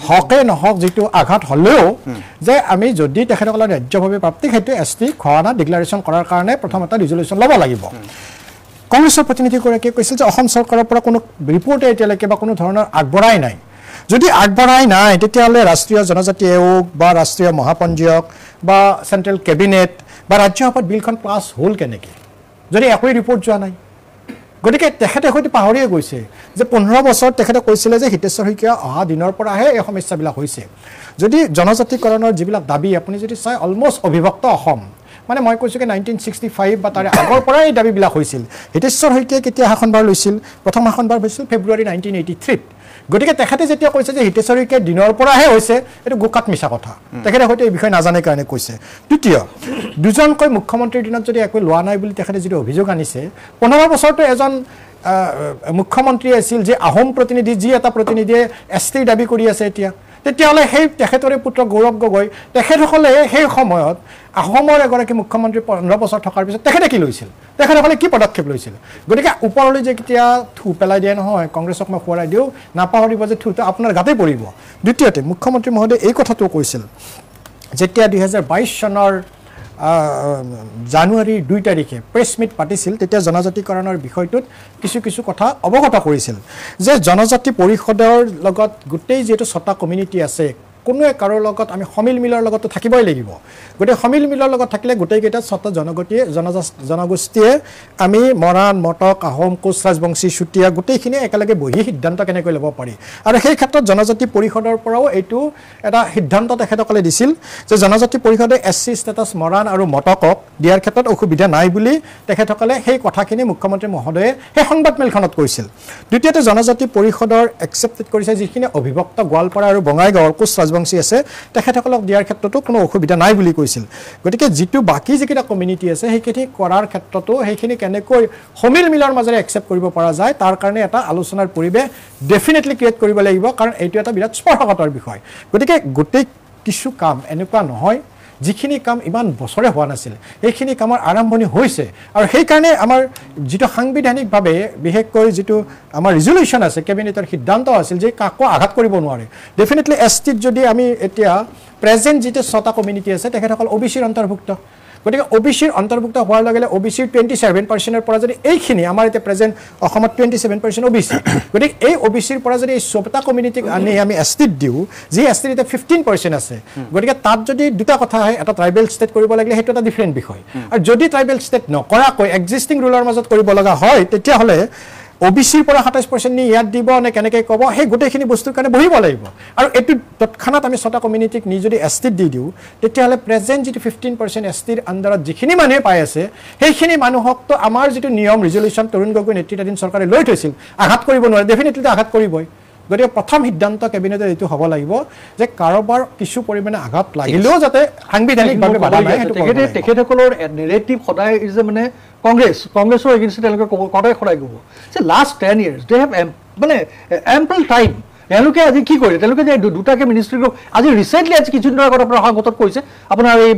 হকে নহওক যিটো আঘাত হ'লেও যে আমি যদি তেখেতসকলৰ ৰাজ্যভাৱে প্ৰাপ্তি সেইটো ST ঘোষণা ডিক্লাৰেশ্যন কৰাৰ কাৰণে প্ৰথম এটা ৰিজলিউশ্যন ল'ব লাগিব কংগ্ৰেছৰ প্ৰতিনিধিগৰাকীয়ে কৈছিল যে অসম চৰকাৰৰ পৰা কোনো ৰিপৰ্ট এতিয়ালৈকে বা কোনো ধৰণৰ আগবঢ়াই নাই যদি আগবঢ়াই নাই তেতিয়াহ'লে ৰাষ্ট্ৰীয় জনজাতি আয়োগ বা ৰাষ্ট্ৰীয় মহাপঞ্জীয়ক বা চেণ্ট্ৰেল কেবিনেট বা ৰাজ্যসভাত বিলখন পাছ হ'ল কেনেকৈ যদি একোৱেই ৰিপৰ্ট যোৱা নাই গতিকে তেখেতে হয়তো পাহৰিয়ে গৈছে যে 15 বছৰ তেখেতে কৈছিলে যে হিতেশ্বৰ শইকীয়া অহা দিনৰ পৰাহে এই সমস্যাবিলাক হৈছে যদি জনজাতিকৰণৰ যিবিলাক দাবী আপুনি যদি চাই অলমষ্ট অবিভক্ত অসম মানে মই কৈছোঁ কি 1965 বা তাৰে আগৰ পৰাই এই দাবীবিলাক হৈছিল হিতেশ্বৰ শইকীয়াই কেতিয়া শাসনভাৰ লৈছিল প্ৰথম শাসনভাৰ হৈছিল ফেব্ৰুৱাৰী 1983 গতিকে তেখেতে যেতিয়া কৈছে যে হিতেশ্বৰ শইকীয়াৰ দিনৰ পৰাহে হৈছে এইটো গোকাত মিছা কথা তেখেতে হয়তো এই বিষয়ে নাজানে কাৰণে কৈছে দ্বিতীয় দুজনকৈ মুখ্যমন্ত্ৰীৰ দিনত যদি একো লোৱা নাই বুলি তেখেতে যদি অভিযোগ আনিছে 15 বছৰটো এজন মুখ্যমন্ত্ৰী আছিল যে আহোম প্ৰতিনিধি যি এটা প্ৰতিনিধিয়ে STৰ দাবী কৰি আছে এতিয়া তেতিয়াহ'লে সেই তেখেতৰে পুত্ৰ গৌৰৱ গগৈ তেখেতসকলে সেই সময়ত আহোমৰ এগৰাকী মুখ্যমন্ত্ৰী 15 বছৰ থকাৰ পিছত তেখেতে কি লৈছিল তেখেতসকলে কি পদক্ষেপ লৈছিল গতিকে ওপৰলৈ যে কেতিয়া থু পেলাই দিয়ে নহয় কংগ্ৰেছক মই খুৱাই দিওঁ নাপাহৰিব যে থুটো আপোনাৰ গাতেই পৰিব দ্বিতীয়তে মুখ্যমন্ত্ৰী মহোদয় এই কথাটো কৈছিল যেতিয়া 2022 চনৰ জানুৱাৰী 2 তাৰিখে প্ৰেছ মিট পাতিছিল তেতিয়া জনজাতিকৰণৰ বিষয়টোত কিছু কথা অৱগত কৰিছিল যে জনজাতি পৰিষদৰ লগত গোটেই যেটো ছটা কমিউনিটি আছে কোনোৱে কাৰোৰ লগত আমি সমিল মিলৰ লগত থাকিবই লাগিব গোটেই সমিল মিলৰ লগত থাকিলে গোটেই কেইটা ছটা জনগোষ্ঠীয়ে আমি মৰাণ মটক আহোম কোচ ৰাজবংশী চুতীয়া গোটেইখিনি একেলগে বহি সিদ্ধান্ত কেনেকৈ ল'ব পাৰি আৰু সেই ক্ষেত্ৰত জনজাতি পৰিষদৰ পৰাও এইটো এটা সিদ্ধান্ত তেখেতসকলে দিছিল যে জনজাতি পৰিষদে SC ষ্টেটাছ মৰাণ আৰু মটকক দিয়াৰ ক্ষেত্ৰত অসুবিধা নাই বুলি তেখেতসকলে সেই কথাখিনি মুখ্যমন্ত্ৰী মহোদয়ে সেই সংবাদমেলখনত কৈছিল দ্বিতীয়তে জনজাতি পৰিষদৰ একচেপ্টেড কৰিছে যিখিনি অবিভক্ত গোৱালপাৰা আৰু বঙাইগাঁৱৰ কোচ ৰাজবংশী আছে তেখেতসকলক দিয়াৰ ক্ষেত্ৰতো কোনো অসুবিধা নাই বুলি কৈছিল গতিকে যিটো বাকি যিকেইটা কমিউনিটি আছে সেইখিনি কৰাৰ ক্ষেত্ৰতো সেইখিনি কেনেকৈ সমিল মিলৰ মাজেৰে একচেপ্ট কৰিব পৰা যায় তাৰ কাৰণে এটা আলোচনাৰ পৰিৱেশ ডেফিনেটলি ক্ৰিয়েট কৰিব লাগিব কাৰণ এইটো এটা বিৰাট স্পৰ্শকাতৰ বিষয় গতিকে গোটেই কিছু কাম এনেকুৱা নহয় যিখিনি কাম ইমান বছৰে হোৱা নাছিল এইখিনি কামৰ আৰম্ভণি হৈছে আৰু সেই কাৰণে আমাৰ যেটো সাংবিধানিকভাৱে বিশেষকৈ যেটো আমাৰ ৰিজলিউশ্যন আছে কেবিনেটৰ সিদ্ধান্ত আছিল যে কাকো আঘাত কৰিব নোৱাৰে ডেফিনেটলি STত যদি আমি এতিয়া প্ৰেজেন্ট যেটো ছটা কমিউনিটি আছে তেখেতসকল OBCৰ অন্তৰ্ভুক্ত গতিকে OBCৰ অন্তৰ্ভুক্ত হোৱাৰ লগে লগে OBCৰ 27%ৰ পৰা যদি এইখিনি আমাৰ এতিয়া প্ৰেজেন্ট অসমত 27% OBC গতিকে এই OBCৰ পৰা যদি এই ছটা কমিউনিটিক আনি আমি STত দিও যি STত এতিয়া 15% আছে গতিকে তাত যদি দুটা কথা হয় এটা ট্ৰাইবেল ষ্টেট কৰিব লাগিলে সেইটো এটা ডিফাৰেন্ট বিষয় আৰু যদি ট্ৰাইবেল ষ্টেট নকৰাকৈ এক্সিষ্টিং ৰুলৰ মাজত কৰিব লগা হয় তেতিয়াহ'লে OBCৰ পৰা 27% নি ইয়াত দিব নে কেনেকৈ ক'ব সেই গোটেইখিনি বস্তুৰ কাৰণে বহিব লাগিব আৰু এইটো তৎক্ষণাত আমি ছটা কমিউনিটিক নি যদি STত দি দিওঁ তেতিয়াহ'লে প্ৰেজেন্ট যিটো 15% STৰ আণ্ডাৰত যিখিনি মানুহে পাই আছে সেইখিনি মানুহকতো আমাৰ যিটো নিয়ম ৰিজলিউশ্যন তৰুণ গগৈ নেতৃত্বাধীন চৰকাৰে লৈ থৈছিল আঘাত কৰিব নোৱাৰে ডেফিনেটলি আঘাত কৰিবই গতিকে প্ৰথম সিদ্ধান্ত কেবিনেটৰ এইটো হ'ব লাগিব যে কাৰোবাৰ কিছু পৰিমাণে আঘাত লাগিলেও যাতে সাংবিধানিকভাৱে বাধা নাই তেখেতসকলৰ নেৰেটিভ সদায় ইজ মানে কংগ্ৰেছৰ এগেইনষ্টে তেওঁলোকে সদায় সদায় ক'ব যে লাষ্ট 10 years দে হেভ মানে এম্পল টাইম তেওঁলোকে আজি কি কৰে তেওঁলোকে যে দুটাকে মিনিষ্ট্ৰী গ্ৰুপ আজি ৰিচেণ্টলি আজি কিছুদিনৰ আগত আপোনাৰ অহাগতত কৈছে আপোনাৰ এই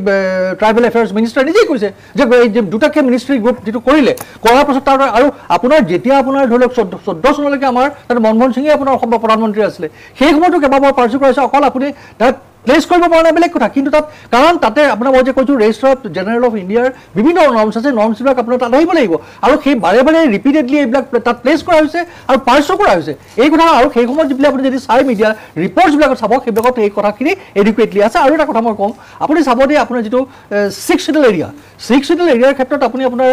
ট্ৰাইবেল এফেয়াৰ্ছ মিনিষ্টাৰ নিজেই কৈছে যে এই দুটাকে মিনিষ্ট্ৰী গ্ৰুপ যিটো কৰিলে কৰাৰ পাছত তাৰ আৰু আপোনাৰ যেতিয়া আপোনাৰ ধৰি লওক 14 চনলৈকে আমাৰ তাত মনমোহন সিঙে আপোনাৰ অসমৰ প্ৰধানমন্ত্ৰী আছিলে সেই সময়তো কেইবাবাৰ পাৰ্চু কৰাইছে অকল আপুনি তাত প্লেচ কৰিব পৰা নাই বেলেগ কথা কিন্তু তাত কাৰণ তাতে আপোনাৰ মই যে কৈছোঁ ৰেজিষ্টাৰ জেনেৰেল অফ ইণ্ডিয়াৰ বিভিন্ন নৰ্মছ আছে নৰ্মছবিলাক আপোনাৰ তাত আহিব লাগিব আৰু সেই বাৰে বাৰে ৰিপিটেডলি এইবিলাক তাত প্লেচ কৰা হৈছে আৰু পাৰ্চো কৰা হৈছে এই কথা আৰু সেই সময়ত যিবিলাক আপুনি যদি চাই মিডিয়া ৰিপৰ্টছবিলাকত চাব সেইবিলাকত এই কথাখিনি এডুকেটলি আছে আৰু এটা কথা মই ক'ম আপুনি চাব দেই আপোনাৰ যিটো 6 চিডেল এৰিয়াৰ ক্ষেত্ৰত আপুনি আপোনাৰ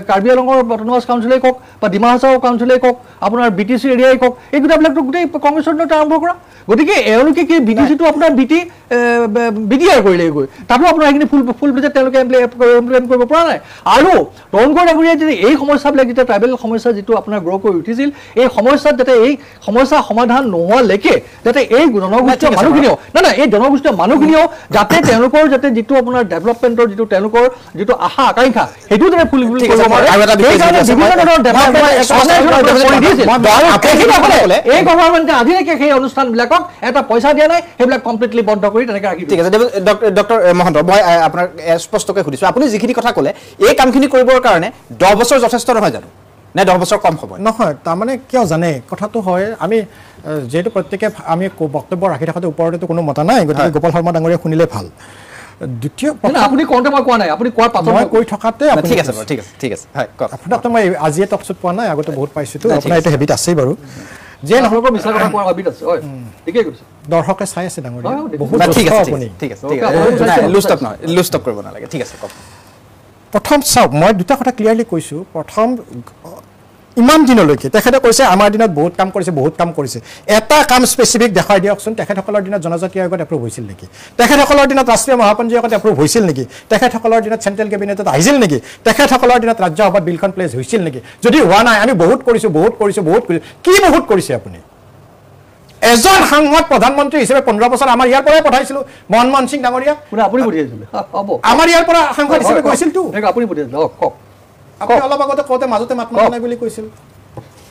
কাৰ্বি আংলঙৰ অট'নমাছ কাউন্সিলেই কওক বা ডিমা হাছাও কাউন্সিলেই কওক আপোনাৰ BTC এৰিয়াই কওক এই গোটেইবিলাকতো গোটেই কংগ্ৰেছৰ দিনত আৰম্ভ কৰা গতিকে এওঁলোকে কি BTCটো আপোনাৰ BT কমিটি বিডিআৰ কৰিলে গৈ তাতো আপোনাৰ সেইখিনি ফুল প্লেজত তেওঁলোকে ইমপ্লিমেণ্ট কৰিব পৰা নাই আৰু তৰুণগড় ডাঙৰীয়াই যদি এই সমস্যাবিলাক যেতিয়া ট্ৰাইবেল সমস্যা যিটো আপোনাৰ গ্ৰ' কৰি উঠিছিল এই সমস্যাত যাতে এই সমস্যা সমাধান নোহোৱালৈকে যাতে এই জনগোষ্ঠীয় মানুহখিনিও এই জনগোষ্ঠীয় মানুহখিনিও যাতে তেওঁলোকৰ যাতে যিটো আপোনাৰ ডেভেলপমেণ্টৰ যিটো তেওঁলোকৰ যিটো আশা আকাংক্ষা সেইটো যাতে ফুলফিল কৰিব পাৰে এই গভৰ্ণমেণ্টে আজিলৈকে সেই অনুষ্ঠানবিলাকক এটা পইচা দিয়া নাই সেইবিলাক কমপ্লিটলি বন্ধ কৰি তেনেকৈ ৰাখি ঠিক আছে ডক্টৰ মহন্ত মই আপোনাক স্পষ্টকৈ সুধিছোঁ আপুনি যিখিনি কথা ক'লে এই কামখিনি কৰিবৰ কাৰণে 10 বছৰ যথেষ্ট নহয় জানো নে 10 বছৰ কম সময় নহয় তাৰমানে কিয় জানে কথাটো হয় আমি যেহেতু প্ৰত্যেকে আমি বক্তব্য ৰাখি থাকোঁতে ওপৰতেতো কোনো মতা নাই গতিকে গোপাল শৰ্মা ডাঙৰীয়া শুনিলে ভাল দ্বিতীয় আপুনি কওঁতে মই কোৱা নাই আপুনি কোৱাৰ পাছত মই কৈ থকাতে ঠিক আছে বাৰু ঠিক আছে হয় কওক আপোনাকতো মই আজিয়ে টকশ্বুট পোৱা নাই আগতে বহুত পাইছোঁতো আপোনাৰ এইটো হেবিট আছেই বাৰু যে আপোনালোকৰ মিছা কথা কোৱাৰ হেবিট আছে হয় ঠিকেই কৈছে দৰ্শকে চাই আছে ডাঙৰীয়া বহুত ঠিক আছে আপুনি ঠিক আছে লুষ্ট কৰিব নালাগে ঠিক আছে কওক প্ৰথম চাওক মই দুটা কথা ক্লিয়াৰলি কৈছোঁ প্ৰথম ইমান দিনলৈকে তেখেতে কৈছে আমাৰ দিনত বহুত কাম কৰিছে এটা কাম স্পেচিফিক দেখাই দিয়কচোন তেখেতসকলৰ দিনত জনজাতি আয়োগত এপ্ৰুভ হৈছিল নেকি তেখেতসকলৰ দিনত ৰাষ্ট্ৰীয় মহাপঞ্জীয়কত এপ্ৰুভ হৈছিল নেকি তেখেতসকলৰ দিনত চেণ্ট্ৰেল কেবিনেটত আহিছিল নেকি তেখেতসকলৰ দিনত ৰাজ্যসভাত বিলখন প্লেচ হৈছিল নেকি যদি হোৱা নাই আমি বহুত কৰিছোঁ কি বহুত কৰিছে আপুনি এজন সাংসদ প্ৰধানমন্ত্ৰী হিচাপে 15 বছৰ আমাৰ ইয়াৰ পৰাই পঠাইছিলোঁ মনমোহন সিং ডাঙৰীয়া আপুনি পঠিয়াইছিলে হ'ব আমাৰ ইয়াৰ পৰা সাংসদ হিচাপে গৈছিলতো আপুনি পঠিয়াইছিলে কওক আপুনি অলপ আগতে কওঁতে মাজতে মাত মতা নাই বুলি কৈছিল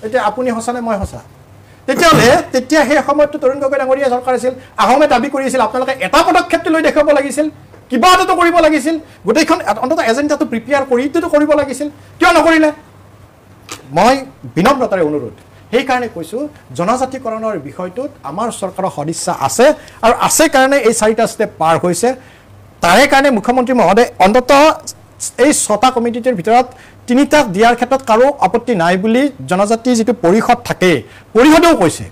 এতিয়া আপুনি সঁচা নে মই সঁচা তেতিয়াহ'লে তেতিয়া সেই সময়ততো তৰুণ গগৈ ডাঙৰীয়া চৰকাৰ আছিল আহোমে দাবী কৰিছিল আপোনালোকে এটা পদক্ষেপটো লৈ দেখাব লাগিছিল কিবা এটাতো কৰিব লাগিছিল গোটেইখন অন্ততঃ এজেণ্ডাটো প্ৰিপেয়াৰ কৰি এইটোতো কৰিব লাগিছিল কিয় নকৰিলে মই বিনম্ৰতাৰে অনুৰোধ সেইকাৰণে কৈছোঁ জনজাতিকৰণৰ বিষয়টোত আমাৰ চৰকাৰৰ সদিচ্ছা আছে আৰু আছে কাৰণে এই 4টা ষ্টেপ পাৰ হৈছে তাৰে কাৰণে মুখ্যমন্ত্ৰী মহোদয় অন্ততঃ এই 6টা কমিটিৰ ভিতৰত 3টা দিয়াৰ ক্ষেত্ৰত কাৰো আপত্তি নাই বুলি জনজাতি যিটো পৰিষদ থাকে পৰিষদেও কৈছে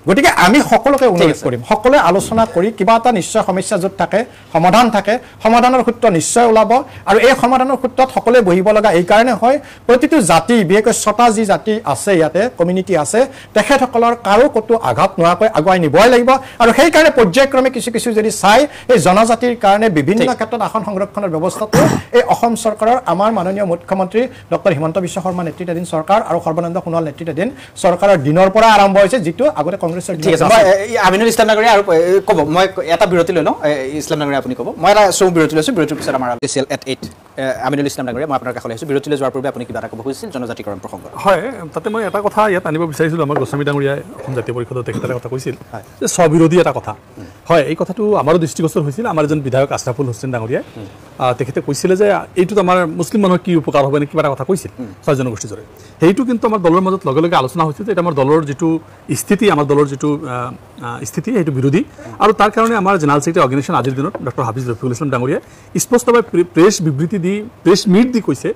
গতিকে আমি সকলোকে অনুৰোধ কৰিম সকলোৱে আলোচনা কৰি কিবা এটা নিশ্চয় সমস্যা য'ত থাকে সমাধান থাকে সমাধানৰ সূত্ৰ নিশ্চয় ওলাব আৰু এই সমাধানৰ সূত্ৰত সকলোৱে বহিব লগা এই কাৰণে হয় প্ৰতিটো জাতি বিশেষকৈ 6টা যি জাতি আছে ইয়াতে কমিউনিটি আছে তেখেতসকলৰ কাৰো ক'তো আঘাত নোহোৱাকৈ আগুৱাই নিবই লাগিব আৰু সেইকাৰণে পৰ্যায়ক্ৰমে কিছু যদি চাই এই জনজাতিৰ কাৰণে বিভিন্ন ক্ষেত্ৰত আসন সংৰক্ষণৰ ব্যৱস্থাটো এই অসম চৰকাৰৰ আমাৰ মাননীয় মুখ্যমন্ত্ৰী ডক্টৰ হিমন্ত বিশ্ব শৰ্মা নেতৃত্বাধীন চৰকাৰ আৰু সৰ্বানন্দ সোণোৱাল নেতৃত্বাধীন চৰকাৰৰ দিনৰ পৰা আৰম্ভ হৈছে যিটো আগতে ঠিক আছে মই আমিনুল ইছলাম নাগৰী আৰু ক'ব মই এটা বিৰতি লৈ লওঁ ইছলাম নাগৰী আপুনি ক'ব মই এটা বিৰতি লৈছোঁ বিৰতিৰ পিছত আমাৰ স্পেচিয়েল এট 8 আমিনুল ইছলাম নাগৰী মই আপোনাৰ কাষলৈ আহিছোঁ বিৰতিলৈ যোৱাৰ পূৰ্বে আপুনি কিবা এটা ক'ব খুজিছিল জনজাতিকৰণ প্ৰসংগ হয় তাতে মই এটা কথা ইয়াত আনিব বিচাৰিছিলোঁ আমাৰ গোস্বামী ডাঙৰীয়াই অসম জাতীয় পৰিষদত তেখেতে কথা কৈছিল যে স্ববিৰোধী এটা কথা হয় এই কথাটো আমাৰো দৃষ্টিগোচৰ হৈছিল আমাৰ এজন বিধায়ক আশৰাফুল হুছেইন ডাঙৰীয়াই তেখেতে কৈছিলে যে এইটোত আমাৰ মুছলিম মানুহৰ কি উপকাৰ হ'ব নে কিবা এটা কথা কৈছিল 6 জনগোষ্ঠীৰ জৰিয়তে সেইটো কিন্তু আমাৰ দলৰ মাজত লগে লগে আলোচনা হৈছিল যে এটা আমাৰ দলৰ যিটো স্থিতি আমাৰ দলৰ যিটো স্থিতি সেইটো বিৰোধী আৰু তাৰ কাৰণে আমাৰ জেনেৰেল ছেক্ৰেটাৰী অৰ্গেনাইজেশ্যন আজিৰ দিনত ডক্টৰ হাফিজ ৰফিকুল ইছলাম ডাঙৰীয়াই স্পষ্টভাৱে প্ৰেছ বিবৃতি দি প্ৰেছ মিট দি কৈছে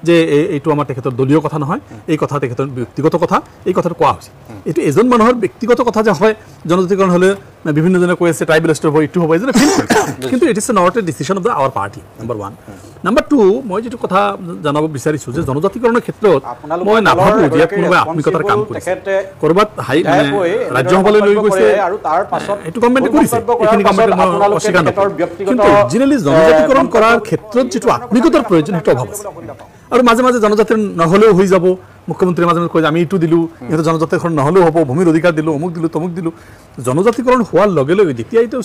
যে এইটো আমাৰ তেখেতৰ দলীয় কথা নহয় এই কথা তেখেতৰ ব্যক্তিগত কথা এই কথাটো কোৱা হৈছে এইটো এজন মানুহৰ ব্যক্তিগত কথা যে হয় জনজাতিকৰণ হ'লে বিভিন্নজনে কৈ আছে ট্ৰাইবেল ষ্টেট হ'ব এইটো হ'ব এজনে ফিল কৰে কিন্তু it is not a decision of the our party number 1 number 2 মই যিটো কথা জানাব বিচাৰিছোঁ যে জনজাতিকৰণৰ ক্ষেত্ৰত মই নাভাবোঁ যে কোনোবাই আত্মিকতাৰ কাম কৰিছে ক'ৰবাত ৰাজ্যসভালৈ লৈ গৈছে আৰু তাৰ পাছত এইটো গভৰ্ণমেণ্টে কৰিছে এইখিনি গভৰ্ণমেণ্টে মই অস্বীকাৰ নকৰোঁ কিন্তু অৰিজিনেলি জনজাতিকৰণ কৰাৰ ক্ষেত্ৰত যিটো আত্মিকতাৰ প্ৰয়োজন সেইটো অভাৱ আছে আৰু মাজে মাজে জনজাতিৰ নহ'লেও হৈ যাব মুখ্যমন্ত্ৰীয়ে মাজে মাজে কয় আমি এইটো দিলোঁ ইহঁতে জনজাতিকৰণ নহ'লেও হ'ব ভূমিৰ অধিকাৰ দিলোঁ অমুক দিলোঁ তমুক দিলোঁ জনজাতিকৰণ হোৱাৰ লগে লগে যেতিয়া এইটো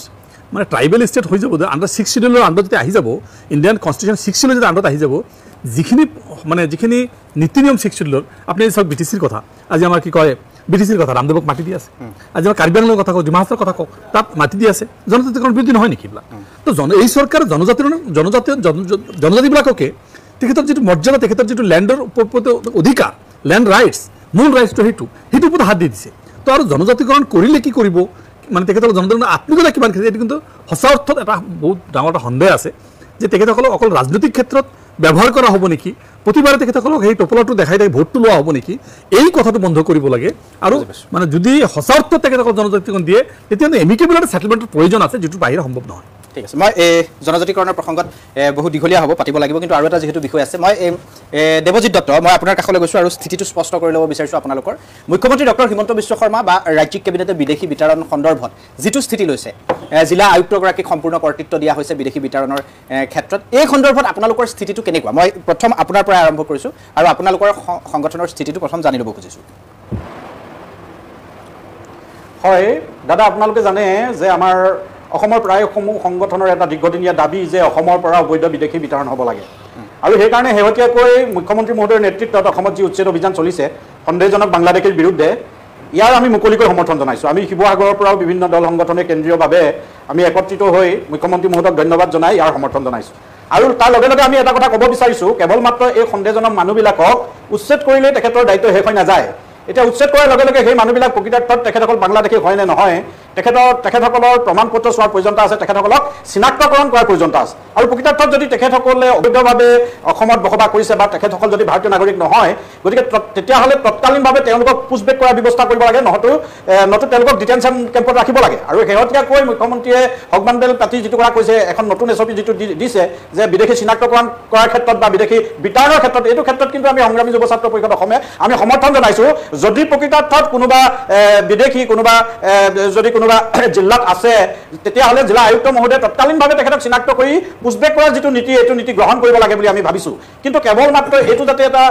মানে ট্ৰাইবেল ষ্টেট হৈ যাব আণ্ডাৰ 6 শিডিউলৰ আণ্ডাৰ যেতিয়া আহি যাব ইণ্ডিয়ান কনষ্টিটিউশ্যন 6 শিডিউল যেতিয়া আণ্ডাৰত আহি যাব যিখিনি নীতি নিয়ম 6 শিডিউলৰ আপুনি চাওক BTCৰ কথা আজি আমাৰ কি কয় BTCৰ কথা ৰামদেৱক মাটি দি আছে আজি আমাৰ কাৰ্বি আংলঙৰ কথা কওক ডিমা হাছাওৰ কথা কওক তাত মাটি দি আছে জনজাতিকৰণ বিৰোধী নহয় নেকি এইবিলাক তো এই চৰকাৰে জনজাতিবিলাককে তেখেতৰ যিটো মৰ্যাদা তেখেতৰ যিটো লেণ্ডৰ ওপৰত অধিকাৰ লেণ্ড ৰাইটছ মূল ৰাইটছটো সেইটোৰ ওপৰত হাত দি দিছে তো আৰু জনজাতিকৰণ কৰিলে কি কৰিব মানে তেখেতৰ জনজাতিকৰণৰ আত্মীয়তা কিমান খেলিছে এইটো কিন্তু সঁচা অৰ্থত এটা বহুত ডাঙৰ এটা সন্দেহ আছে যে তেখেতসকলক অকল ৰাজনৈতিক ক্ষেত্ৰত ব্যৱহাৰ কৰা হ'ব নেকি প্ৰতিবাৰে তেখেতসকলক সেই টপলাটো দেখাই ভোটটো লোৱা হ'ব নেকি এই কথাটো বন্ধ কৰিব লাগে আৰু মানে যদি সঁচা অৰ্থত তেখেতসকলক জনজাতিকৰণ দিয়ে তেতিয়াহ'লে এমিকেবল এটা ছেটেলমেণ্টৰ প্ৰয়োজন আছে যিটো বাহিৰে সম্ভৱ নহয় ঠিক আছে মই জনজাতিকৰণৰ প্ৰসংগত বহুত দীঘলীয়া হ'ব পাতিব লাগিব কিন্তু আৰু এটা যিহেতু বিষয় আছে মই দেৱজিৎ দত্ত মই আপোনাৰ কাষলৈ গৈছোঁ আৰু স্থিতিটো স্পষ্ট কৰি ল'ব বিচাৰিছোঁ আপোনালোকৰ মুখ্যমন্ত্ৰী ডক্টৰ হিমন্ত বিশ্ব শৰ্মা বা ৰাজ্যিক কেবিনেটে বিদেশী বিতৰণ সন্দৰ্ভত যিটো স্থিতি লৈছে জিলা আয়ুক্তগৰাকীক সম্পূৰ্ণ কৰ্তৃত্ব দিয়া হৈছে বিদেশী বিতৰণৰ ক্ষেত্ৰত এই সন্দৰ্ভত আপোনালোকৰ স্থিতিটো কেনেকুৱা মই প্ৰথম আপোনাৰ পৰা আৰম্ভ কৰিছোঁ আৰু আপোনালোকৰ সংগঠনৰ স্থিতিটো প্ৰথম জানি ল'ব খুজিছোঁ হয় দাদা আপোনালোকে জানে যে আমাৰ অসমৰ প্ৰায়সমূহ সংগঠনৰ এটা দীৰ্ঘদিনীয়া দাবী যে অসমৰ পৰা অবৈধ বিদেশী বিতৰণ হ'ব লাগে আৰু সেইকাৰণে শেহতীয়াকৈ মুখ্যমন্ত্ৰী মহোদয়ৰ নেতৃত্বত অসমত যি উচ্ছেদ অভিযান চলিছে সন্দেহজনক বাংলাদেশীৰ বিৰুদ্ধে ইয়াৰ আমি মুকলিকৈ সমৰ্থন জনাইছোঁ আমি শিৱসাগৰৰ পৰাও বিভিন্ন দল সংগঠনে কেন্দ্ৰীয়ভাৱে আমি একত্ৰিত হৈ মুখ্যমন্ত্ৰী মহোদয়ক ধন্যবাদ জনাই ইয়াৰ সমৰ্থন জনাইছোঁ আৰু তাৰ লগে লগে আমি এটা কথা ক'ব বিচাৰিছোঁ কেৱল মাত্ৰ এই সন্দেহজনক মানুহবিলাকক উচ্ছেদ কৰিলেই তেখেতৰ দায়িত্ব শেষ হৈ নাযায় এতিয়া উচ্ছেদ কৰাৰ লগে লগে সেই মানুহবিলাক প্ৰকৃতাৰ্থত তেখেতসকল বাংলাদেশী হয় নে নহয় তেখেতসকলৰ প্ৰমাণ পত্ৰ চোৱাৰ প্ৰয়োজনীয়তা আছে তেখেতসকলক চিনাক্তকৰণ কৰাৰ প্ৰয়োজনীয়তা আছে আৰু প্ৰকৃতাৰ্থত যদি তেখেতসকলে অবৈধভাৱে অসমত বসবাস কৰিছে বা তেখেতসকল যদি ভাৰতীয় নাগৰিক নহয় গতিকে তেতিয়াহ'লে তৎকালীনভাৱে তেওঁলোকক পুছবেক কৰাৰ ব্যৱস্থা কৰিব লাগে নতুন তেওঁলোকক ডিটেনশ্যন কেম্পত ৰাখিব লাগে আৰু শেহতীয়াকৈ মুখ্যমন্ত্ৰীয়ে হকমাণ্ডেল পাতি যিটো কথা কৈছে এখন নতুন এছঅপি যিটো দিছে যে বিদেশী চিনাক্তকৰণ কৰাৰ ক্ষেত্ৰত বা বিদেশী বিতৰণৰ ক্ষেত্ৰত এইটো ক্ষেত্ৰত কিন্তু আমি সংগ্ৰামী যুৱ ছাত্ৰ পৰিষদ অসমে আমি সমৰ্থন জনাইছোঁ যদি প্ৰকৃতাৰ্থত কোনোবা বিদেশী কোনোবা যদি কোনোবা জিলাত আছে তেতিয়াহ'লে জিলা আয়ুক্ত মহোদয়ে তৎকালীনভাৱে তেখেতক চিনাক্ত কৰি পুছবেক কৰাৰ যিটো নীতি এইটো নীতি গ্ৰহণ কৰিব লাগে বুলি আমি ভাবিছোঁ কিন্তু কেৱল মাত্ৰ এইটো যাতে এটা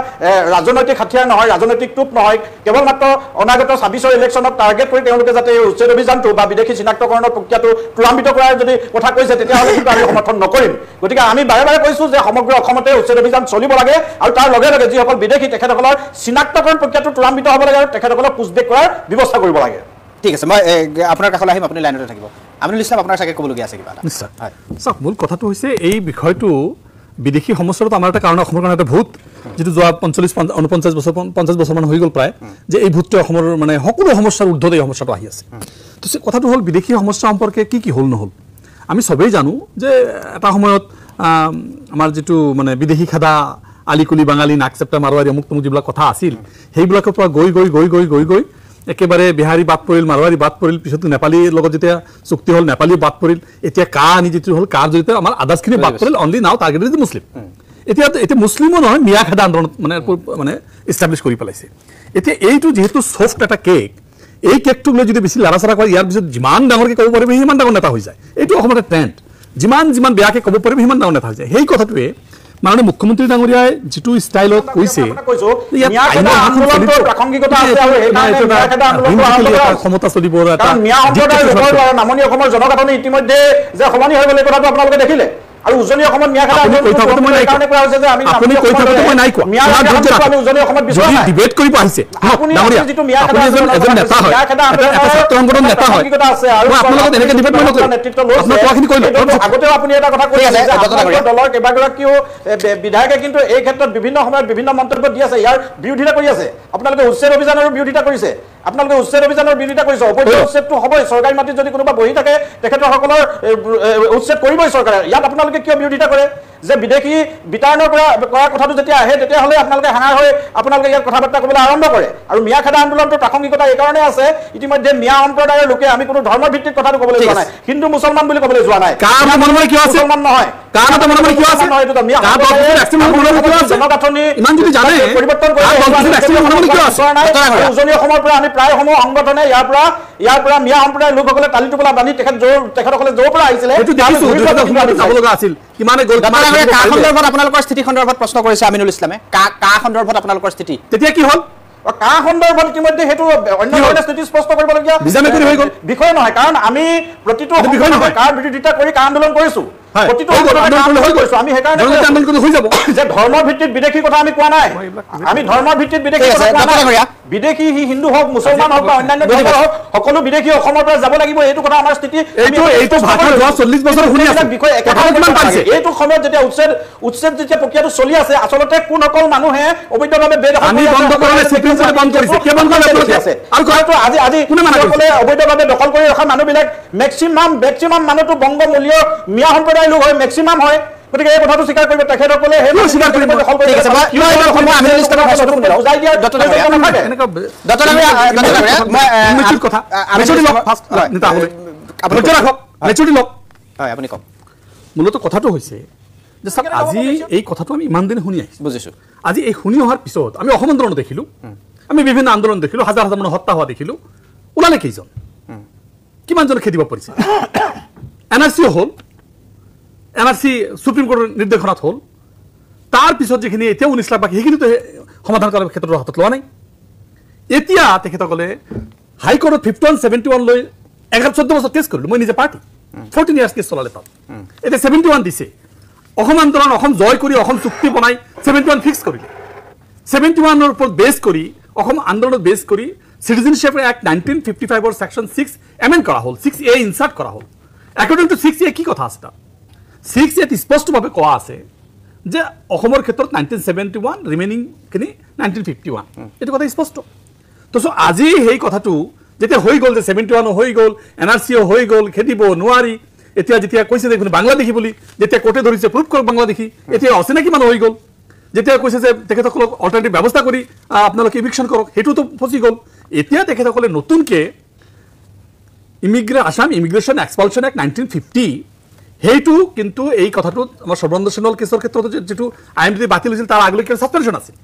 ৰাজনৈতিক হাতিয়াৰ নহয় ৰাজনৈতিক টোপ নহয় কেৱল মাত্ৰ অনাগত ২৬ৰ ইলেকশ্যনক টাৰ্গেট কৰি তেওঁলোকে যাতে এই উচ্ছেদ অভিযানটো বা বিদেশী চিনাক্তকৰণৰ প্ৰক্ৰিয়াটো ত্বৰান্বিত কৰাৰ যদি কথা কৈছে তেতিয়াহ'লে কিন্তু আমি সমৰ্থন নকৰিম গতিকে আমি বাৰে বাৰে কৈছোঁ যে সমগ্ৰ অসমতে উচ্ছেদ অভিযান চলিব লাগে আৰু তাৰ লগে লগে যিসকল বিদেশী তেখেতসকলৰ চিনাক্তকৰণ প্ৰক্ৰিয়াটো ত্বৰান্বিত হ'ব লাগে আৰু তেখেতসকলক পুছবেক কৰাৰ ব্যৱস্থা কৰিব লাগে ঠিক আছে মই আপোনাৰ কাষলৈ আহিম আপুনি লাইনতে থাকিব আমিনুল ইছলাম আপোনাৰ চাগে ক'বলগীয়া আছে কিবা নিশ্চয় চাওক মূল কথাটো হৈছে এই বিষয়টো বিদেশী সমস্যাটো আমাৰ এটা কাৰণ অসমৰ কাৰণে এটা ভূত যিটো যোৱা 49 বছৰমান হৈ গ'ল প্ৰায় যে এই ভূতটো অসমৰ মানে সকলো সমস্যাৰ ঊৰ্ধত এই সমস্যাটো আহি আছে তো কথাটো হ'ল বিদেশী সমস্যা সম্পৰ্কে কি হ'ল নহ'ল আমি চবেই জানো যে এটা সময়ত আমাৰ যিটো মানে বিদেশী খেদা আলিকুলি বাঙালী নাকচেপ্টা মাৰোৱাৰী অমুক তমুক যিবিলাক কথা আছিল সেইবিলাকৰ পৰা গৈ একেবাৰে বিহাৰী বাদ পৰিল মাৰোৱাৰী বাদ পৰিল পিছত নেপালীৰ লগত যেতিয়া চুক্তি হ'ল নেপালী বাদ পৰিল এতিয়া আনি যিটো হ'ল কাৰ জৰিয়তে আমাৰ আদাৰ্ছখিনি বাদ পৰিল অনলি নাও টাৰ্গেটেড ইজ মুছলিম এতিয়া মুছলিমো নহয় মিয়া খেদা আন্দোলন মানে ইষ্টাব্লিছ কৰি পেলাইছে এতিয়া এইটো যিহেতু ছফ্ট এটা কেক এই কেকটোক লৈ যদি বেছি লাৰা চাৰা কৰে ইয়াৰ পিছত যিমান ডাঙৰকৈ ক'ব পাৰিব সিমান ডাঙৰ নেতা হৈ যায় এইটো অসমতে ট্ৰেণ্ড যিমান বেয়াকৈ ক'ব পাৰিব সিমান ডাঙৰ নেতা হৈ যায় সেই কথাটোৱে মাননীয় মুখ্যমন্ত্ৰী ডাঙৰীয়াই যিটো ষ্টাইলত কৈছে ক্ষমতা চলিব নামনি অসমৰ জনগাঁথনি ইতিমধ্যে যে সলনি হৈ গ'ল এই কথাটো আপোনালোকে দেখিলে আৰু উজনি অসমত মিয়া খেদা উজনি অসমত ডিবেট কৰিব আহিছে আগতেও আপুনি এটা কথা কৈ আছে দলৰ কেইবাগৰাকীও বিধায়কে কিন্তু এই ক্ষেত্ৰত বিভিন্ন সময়ত বিভিন্ন মন্তব্য দি আছে ইয়াৰ বিৰোধিতা কৰি আছে আপোনালোকে উচ্ছেদ অভিযানৰ বিৰোধিতা কৰিছে আপোনালোকে উচ্ছেদ অভিযানৰ বিৰোধিতা কৰিছে অবৈধ উচ্ছেদটো হ'বই চৰকাৰী মাটিত যদি কোনোবা বহি থাকে তেখেতসকলৰ উচ্ছেদ কৰিবই চৰকাৰে ইয়াত আপোনালোকে কিয় বিৰোধিতা কৰে যে বিদেশী বিতৰণৰ কৰাৰ কথাটো যেতিয়া আহে তেতিয়াহ'লে আপোনালোকে হাঙাৰ হৈ আপোনালোকে ইয়াত কথা বাৰ্তা ক'বলৈ আৰম্ভ কৰে আৰু মিয়া খেদা আন্দোলনটোৰ প্ৰাসংগিকতা এইকাৰণে আছে ইতিমধ্যে মিয়া সম্প্ৰদায়ৰ লোকে আমি কোনো ধৰ্মৰ ভিত্তিত কথাটো ক'বলৈ যোৱা নাই হিন্দু মুছলমান বুলি ক'বলৈ যোৱা নাই মুছলমান নহয় উজনি অসমৰ পৰা আমি প্ৰায়সমূহ সংগঠনে ইয়াৰ পৰা মিয়া সম্প্ৰদায়ৰ লোকসকলে টালি টোপোলা বান্ধি তেখেতসকলে য'ৰ পৰা আহিছিলে আপোনালোকৰ স্থিতি সন্দৰ্ভত প্ৰশ্ন কৰিছে আমিনুল ইছলামে কা সন্দৰ্ভত আপোনালোকৰ স্থিতি তেতিয়া কি হ'ল কা সন্দৰ্ভত ইতিমধ্যে সেইটো অন্য ধৰণে স্থিতি স্পষ্ট কৰিবলগীয়া বিষয় নহয় কাৰণ আমি প্ৰতিটো কাৰ বিৰোধিতা কৰি কা আন্দোলন কৰিছোঁ আমি যে ধৰ্মৰ ভিত্তিত বিদেশী কথা আমি কোৱা নাই আমি ধৰ্মৰ ভিত্তিত বিদেশী হিন্দু হওক মুছলমান হওক বা অন্যান্য ধৰ্মৰ হওক সকলো বিদেশী অসমৰ পৰা যাব লাগিব এইটো কথা আমাৰ স্থিতি এইটো সময়ত যেতিয়া উচ্ছেদ যেতিয়া প্ৰক্ৰিয়াটো চলি আছে আচলতে কোনসকল মানুহে অবৈধভাৱে আজি অবৈধভাৱে দখল কৰি ৰখা মানুহবিলাক মেক্সিমাম মানুহটো বংগমূলীয় মিয়া সম্প্ৰদায়ৰ লোক হয় মেক্সিমাম হয় গতিকে এই কথাটো স্বীকাৰ কৰিব তেখেতসকলে মূলত কথাটো হৈছে যে আজি এই কথাটো আমি ইমান দিন শুনি আহিছোঁ বুজিছোঁ আজি এই শুনি অহাৰ পিছত আমি অসম আন্দোলন দেখিলোঁ আমি বিভিন্ন আন্দোলন দেখিলোঁ হাজাৰ মানুহ হত্যা হোৱা দেখিলোঁ ওলালে কেইজন কিমানজনে খেদিব পাৰিছে NRCও হ'ল, NRC সুপ্ৰিম কোৰ্টৰ নিৰ্দেশনাত হ'ল, তাৰ পিছত যিখিনি এতিয়া 19 লাখ বাকী সেইখিনিতো সমাধান কৰাৰ ক্ষেত্ৰত হাতত লোৱা নাই। এতিয়া তেখেতসকলে হাইকোৰ্টত 51-71 লৈ 14 বছৰ কেছ কৰিলোঁ, মই নিজে পাৰ্টি 14 ইয়াৰ্ছ কেছ চলালে তাত। এতিয়া 71 দিছে, অসম আন্দোলন অসম জয় কৰি অসম চুক্তি বনাই 71 ফিক্স কৰিলে। 71ৰ ওপৰত বেছ কৰি অসম আন্দোলনত বেছ কৰি চিটিজেনশ্বিপ এক্ট 1955 সেকশন 6 এমেন্ড কৰা হ'ল, 6A ইনচাৰ্ট কৰা হ'ল। একৰ্ডিং টু 6A কি কথা আছে তাত? 6A স্পষ্টভাৱে কোৱা আছে যে অসমৰ ক্ষেত্ৰত 1971 ৰিমেইনিংখিনি 1951, এইটো কথা স্পষ্ট। তো আজি সেই কথাটো যেতিয়া হৈ গ'ল যে 71 হৈ গ'ল, NRCও হৈ গ'ল, খেদিব নোৱাৰি, এতিয়া যেতিয়া কৈছে যে বাংলাদেশী বুলি, যেতিয়া কোৰ্টে ধৰিছে প্ৰুভ কৰক বাংলাদেশী, এতিয়া অচিনাকি মানুহ হৈ গ'ল, যেতিয়া কৈছে যে তেখেতসকলক অল্টাৰনেটিভ ব্যৱস্থা কৰি আপোনালোকে ইভিকশ্যন কৰক, সেইটোতো ফচি গ'ল। এতিয়া তেখেতসকলে নতুনকৈ আসাম ইমিগ্ৰেশ্যন এক্সপালশ্যন এক্ট 1950 সেইটো কিন্তু এই কথাটো আমাৰ সৰ্বানন্দ সোণোৱাল কেছৰ ক্ষেত্ৰত যিটো IMDT বাতিল হৈছিল তাৰ আগলৈকে ছাছপেনশ্যন আছিল।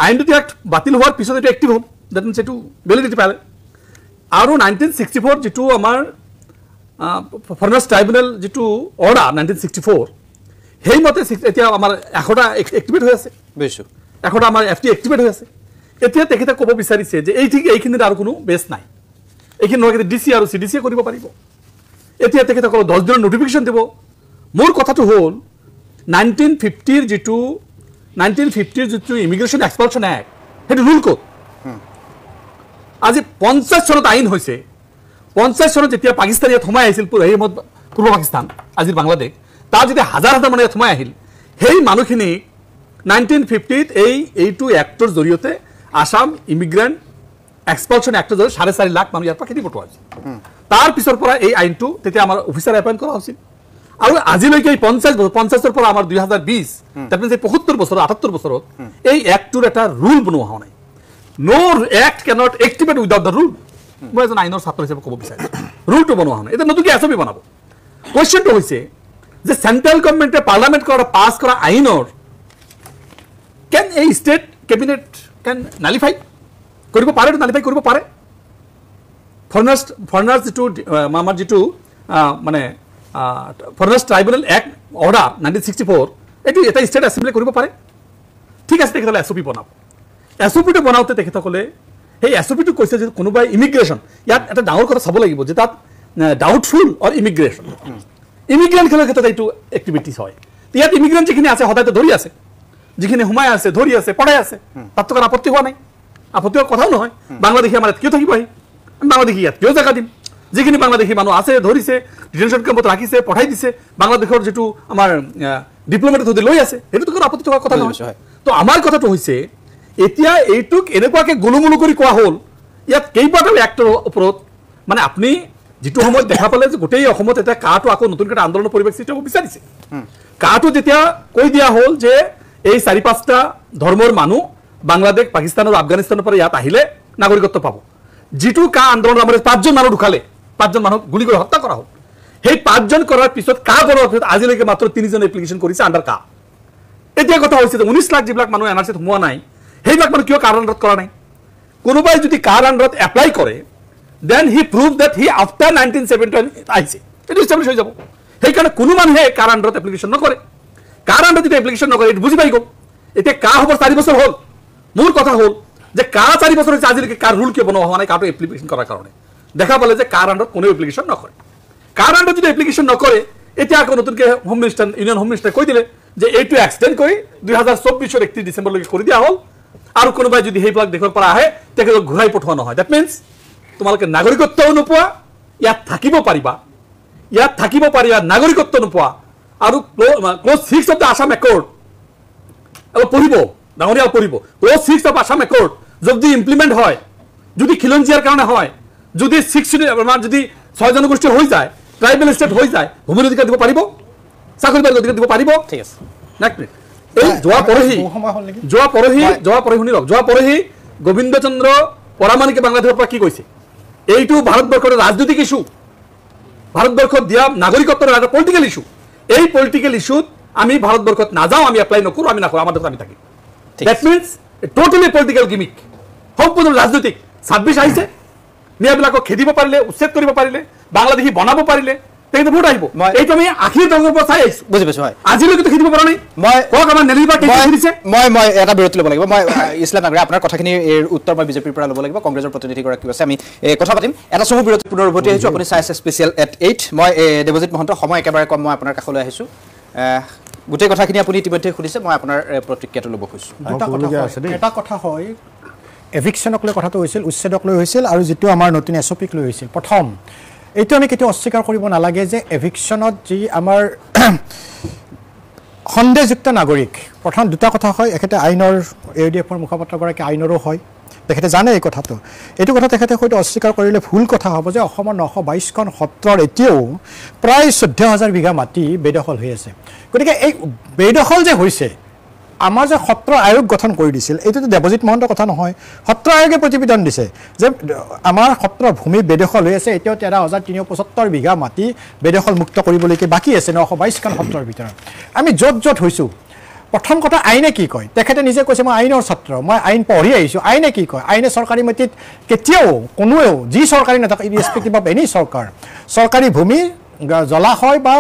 IMDT এক্ট বাতিল হোৱাৰ পিছত এইটো এক্টিভ হ'ল, ডেট মিনছ এইটো ভেলিডিটি পালে। আৰু 1964 যিটো আমাৰ ফৰেনাৰ্ছ ট্ৰাইব্যুনেল যিটো অৰ্ডাৰ 1964 সেইমতে এতিয়া আমাৰ 100টা এক্টিভেট হৈ আছে, বুজিছোঁ, 100টা আমাৰ FT এক্টিভেট হৈ আছে। এতিয়া তেখেতে ক'ব বিচাৰিছে যে এইখিনিত আৰু কোনো বেছ নাই, এইখিনি নহয় DC আৰু CDC কৰিব পাৰিব। এতিয়া তেখেতসকলক 10 দিনৰ নটিফিকেশ্যন দিব। মোৰ কথাটো হ'ল 1950ৰ যিটো ইমিগ্ৰেশ্যন এক্সপালশ্যন এক্ট সেইটো ৰুল ক'ত? আজি 50 চনত আইন হৈছে, 50 চনত যেতিয়া পাকিস্তান ইয়াত সোমাই আহিছিল, পূৰ্ব পাকিস্তান আজিৰ বাংলাদেশ, তাত যেতিয়া হাজাৰ হাজাৰ মানুহ ইয়াত সোমাই আহিল, সেই মানুহখিনিক 1950ত এইটো এক্টৰ জৰিয়তে আসাম ইমিগ্ৰেণ্ট এক্সপালশ্যন এক্টৰ জৰিয়তে 4.5 লাখ মানুহ ইয়াৰ পৰা খেদি পঠোৱা হৈছিল। তাৰ পিছৰ পৰা এই আইনটো তেতিয়া আমাৰ অফিচাৰ এপইণ্ট কৰা হৈছিল। আৰু আজিলৈকে এই 50ৰ পৰা আমাৰ 2020 ডেট মিনছ 75 বছৰত 78 বছৰত এই এক্টটোৰ এটা ৰুল বনোৱা হোৱা নাই। No act cannot activate without the rule. মই এজন আইনৰ ছাত্ৰ হিচাপে ক'ব বিচাৰিছোঁ, ৰুলটো বনোৱা হোৱা নাই। এতিয়া নতুনকৈ SOP বনাব। কুৱেশ্যনটো হৈছে যে চেণ্ট্ৰেল গভৰ্ণমেণ্টে পাৰ্লামেণ্ট কৰা পাছ কৰা আইনৰ কেন এই ষ্টেট কেবিনেট কেন নালিফাই কৰিব পাৰে, নালিফাই কৰিব পাৰে। ফৰেনাৰ্ছ যিটো আমাৰ যিটো মানে ফৰেনাৰ্ছ ট্ৰাইব্যুনেল এক্ট অৰ্ডাৰ 1964 এইটো এটা ষ্টেট এছেম্বলি কৰিব পাৰে। ঠিক আছে, তেখেতসকলে SOP বনাব। SOPটো বনাওঁতে তেখেতসকলে সেই SOPটো কৈছে যে কোনোবাই ইমিগ্ৰেশ্যন, ইয়াত এটা ডাঙৰ কথা চাব লাগিব যে তাত ডাউটফুল অৰ ইমিগ্ৰেশ্যন, ইমিগ্ৰেণ্টখিনিৰ ক্ষেত্ৰত এইটো এক্টিভিটিছ হয়। ইয়াত ইমিগ্ৰেণ্ট যিখিনি আছে সদায়তো ধৰি আছে, যিখিনি সোমাই আছে, ধৰি আছে, পঢ়াই আছে, তাততো কোনো আপত্তি হোৱা নাই, আপত্তি হোৱাৰ কথাও নহয়। বাংলাদেশী আমাৰ ইয়াত কিয় থাকিব, আহি বাংলাদেশী ইয়াত কিয় জেগা দিম? যিখিনি বাংলাদেশী মানুহ আছে, ধৰিছে, ডিটেনশ্যন কেম্পত ৰাখিছে, পঠাই দিছে, বাংলাদেশৰ যিটো আমাৰ ডিপ্ল'মেটিক যদি লৈ আছে, সেইটোতো কোনো আপত্তি থকাৰ কথা নহয়। তো আমাৰ কথাটো হৈছে এতিয়া এইটোক এনেকুৱাকৈ গোলুমোলু কৰি কোৱা হ'ল, ইয়াত কেইবাটাও এক্টৰ ওপৰত মানে আপুনি যিটো সময়ত দেখা পালে যে গোটেই অসমত এতিয়া কাহটো আকৌ নতুনকৈ আন্দোলনৰ পৰিৱেশ সৃষ্টি হ'ব বিচাৰিছে। কাহটো যেতিয়া কৈ দিয়া হ'ল যে এই 4-5টা ধৰ্মৰ মানুহ বাংলাদেশ, পাকিস্তান আৰু আফগানিস্তানৰ পৰা ইয়াত আহিলে নাগৰিকত্ব পাব। যিটো আন্দোলন আমাৰ 5জন মানুহ ঢুকালে, 5জন মানুহক গুলি কৰি হত্যা কৰা হ'ল। সেই 5জন কৰাৰ পিছত বনোৱাৰ পিছত আজিলৈকে মাত্ৰ 3জন এপ্লিকেশ্যন কৰিছে আণ্ডাৰ এতিয়া কথা হৈছে যে 19 লাখ যিবিলাক মানুহ NRCত সোমোৱা নাই, সেইবিলাক মানুহ কিয় আণ্ডাৰত কৰা নাই? কোনোবাই যদি আণ্ডাৰত এপ্লাই কৰে, then he prove that he after 1971 আহিছে, এইটো ইষ্টাব্লিছ হৈ যাব। সেইকাৰণে কোনো মানুহে আণ্ডাৰত এপ্লিকেশ্যন নকৰে। আণ্ডাৰত যদি এপ্লিকেশ্যন নকৰে, এইটো বুজি পাই গ'ল। এতিয়া হ'ব 4 বছৰ হ'ল। মোৰ কথা হ'ল যে 4 বছৰ হৈছে আজিলৈকে ৰুল কিয় বনোৱা হোৱা নাই কাহটো এপ্লিকেশ্যন কৰাৰ কাৰণে? দেখা পালে যে আণ্ডাৰত কোনেও এপ্লিকেশ্যন নকৰে। আণ্ডাৰত যদি এপ্লিকেশ্যন নকৰে, এতিয়া আকৌ নতুনকৈ হোম মিনিষ্টাৰ, ইউনিয়ন হোম মিনিষ্টাৰে কৈ দিলে যে এইটো এক্সটেণ্ড কৰি 2024 31 ডিচেম্বৰলৈকে কৰি দিয়া হ'ল। আৰু কোনোবাই যদি সেইবিলাক দেশৰ পৰা আহে, তেখেতক ঘূৰাই পঠোৱা নহয়। ডেট মিনছ তোমালোকে নাগৰিকত্বও নোপোৱা, ইয়াত থাকিব পাৰিবা, নাগৰিকত্ব নোপোৱা। আৰু close 6 of the Assam accord অলপ পঢ়িব, ডাঙৰীয়া পঢ়িব। ক্ল'জ 6 অফ আছাম একৰ্ড যদি ইমপ্লিমেণ্ট হয়, যদি খিলঞ্জীয়াৰ কাৰণে হয়, যদি 6 জনগোষ্ঠীৰ হৈ যায়, ট্ৰাইবেল ষ্টেট হৈ যায়, ভূমিৰ অধিকাৰ দিব পাৰিব, চাকৰি বাকৰি অধিকাৰ দিব পাৰিব। ঠিক আছে, নেক্সট মিনিট। এই যোৱা পৰহি শুনি লওক, যোৱা পৰহি গোবিন্দ চন্দ্ৰ পৰামানিকে বাংলাদেশৰ পৰা কি কৈছে? এইটো ভাৰতবৰ্ষৰ ৰাজনৈতিক ইছ্যু, ভাৰতবৰ্ষত দিয়া নাগৰিকত্বৰ এটা পলিটিকেল ইছ্যু। এই পলিটিকেল ইছ্যুত আমি ভাৰতবৰ্ষত নাযাওঁ, আমি এপ্লাই নকৰোঁ, আমি নাকৰোঁ, আমাৰ দেশত আমি থাকিম। That means totally political gimmick, সম্পূৰ্ণ ৰাজনৈতিক। 26 আহিছে, মিয়াবিলাকক খেদিব পাৰিলে, উচ্ছেদ কৰিব পাৰিলে, বাংলাদেশী বনাব পাৰিলে, তেখেতে ভোট আহিব এইটো আমি আখিৰ দংগৰ পৰা চাই আহিছো বুজি পাইছো হয় আজিলৈকে খেদিব পৰা নাই মই কওক আমাৰ নেলিবা কি খেদিছে মই এটা বিৰতি ল'ব লাগিব মই ইছলাম নাগৰে আপোনাৰ কথাখিনি উত্তৰ মই বিজেপিৰ পৰা ল'ব লাগিব কংগ্ৰেছৰ প্ৰতিনিধিগৰাকী আছে আমি কথা পাতিম এটা চমু বিৰতি পুনৰ উভতি আহিছো আপুনি চাই আছে স্পেচিয়েল এট 8 মই দেৱজিৎ মহন্ত সময় একেবাৰে কম মই আপোনাৰ কাষলৈ আহিছো গোটেই কথাখিনি আপুনি ইতিমধ্যে শুনিছে মই আপোনাৰ প্ৰতিক্ৰিয়াটো ল'ব খুজিছো এটা কথা হয় এভিকশ্যনক লৈ কথাটো হৈছিল উচ্ছেদক লৈ হৈছিল আৰু যিটো আমাৰ নতুন এছঅপিক লৈ হৈছিল প্ৰথম এইটো আমি কেতিয়াও অস্বীকাৰ কৰিব নালাগে যে এভিকশ্যনত যি আমাৰ সন্দেহযুক্ত নাগৰিক প্ৰথম দুটা কথা হয় এখেতে আইনৰ AUDFৰ মুখপাত্ৰগৰাকী আইনৰো হয় তেখেতে জানে এই কথাটো এইটো কথা তেখেতে হয়তো অস্বীকাৰ কৰিলে ভুল কথা হ'ব যে অসমৰ 922খন সত্ৰৰ এতিয়াও প্ৰায় 14,000 বিঘা মাটি বেদখল হৈ আছে গতিকে এই বেদখল যে হৈছে আমাৰ যে সত্ৰ আয়োগ গঠন কৰি দিছিল এইটোতো দেৱজিৎ মহন্তৰ কথা নহয় সত্ৰ আয়োগে প্ৰতিবেদন দিছে যে আমাৰ সত্ৰৰ ভূমি বেদখল হৈ আছে এতিয়াও 13,375 বিঘা মাটি বেদখল মুক্ত কৰিবলৈকে বাকী আছে 922খন সত্ৰৰ ভিতৰত আমি য'ত হৈছোঁ প্ৰথম কথা আইনে কি কয় তেখেতে নিজে কৈছে মই আইনৰ ছাত্ৰ মই আইন পঢ়ি আহিছোঁ আইনে কি কয় আইনে চৰকাৰী মাটিত কেতিয়াও কোনোৱেও যি চৰকাৰী নাথাকে ইৰেছপেক্টিভ অফ এনি চৰকাৰী ভূমি জলাশয় বা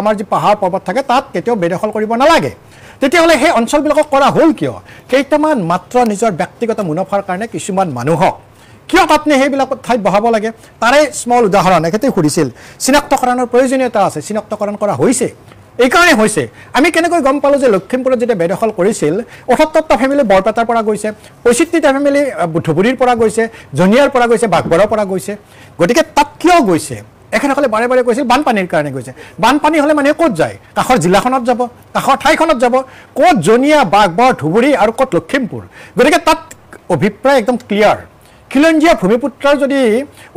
আমাৰ যি পাহাৰ পৰ্বত থাকে তাত কেতিয়াও বেদখল কৰিব নালাগে তেতিয়াহ'লে সেই অঞ্চলবিলাকক কৰা হ'ল কিয় কেইটামান মাত্ৰ নিজৰ ব্যক্তিগত মুনাফাৰ কাৰণে কিছুমান মানুহক কিয় তাতনে সেইবিলাক ঠাইত বহাব লাগে তাৰে স্মল উদাহৰণ এখেতে সুধিছিল চিনাক্তকৰণৰ প্ৰয়োজনীয়তা আছে চিনাক্তকৰণ কৰা হৈছে এইকাৰণে হৈছে আমি কেনেকৈ গম পালোঁ যে লখিমপুৰত যেতিয়া বেদখল কৰিছিল 78টা ফেমিলি বৰপেটাৰ পৰা গৈছে 65টা ফেমিলি ধুবুৰীৰ পৰা গৈছে জনিয়াৰ পৰা গৈছে বাঘবৰৰ পৰা গৈছে গতিকে তাত কিয় গৈছে এখেতসকলে বাৰে বাৰে কৈছিল বানপানীৰ কাৰণে গৈছে বানপানী হ'লে মানুহে ক'ত যায় কাষৰ জিলাখনত যাব কাষৰ ঠাইখনত যাব ক'ত জনিয়া বাঘবৰ ধুবুৰী আৰু ক'ত লখিমপুৰ গতিকে তাত অভিপ্ৰায় একদম ক্লিয়াৰ খিলঞ্জীয়া ভূমিপুত্ৰৰ যদি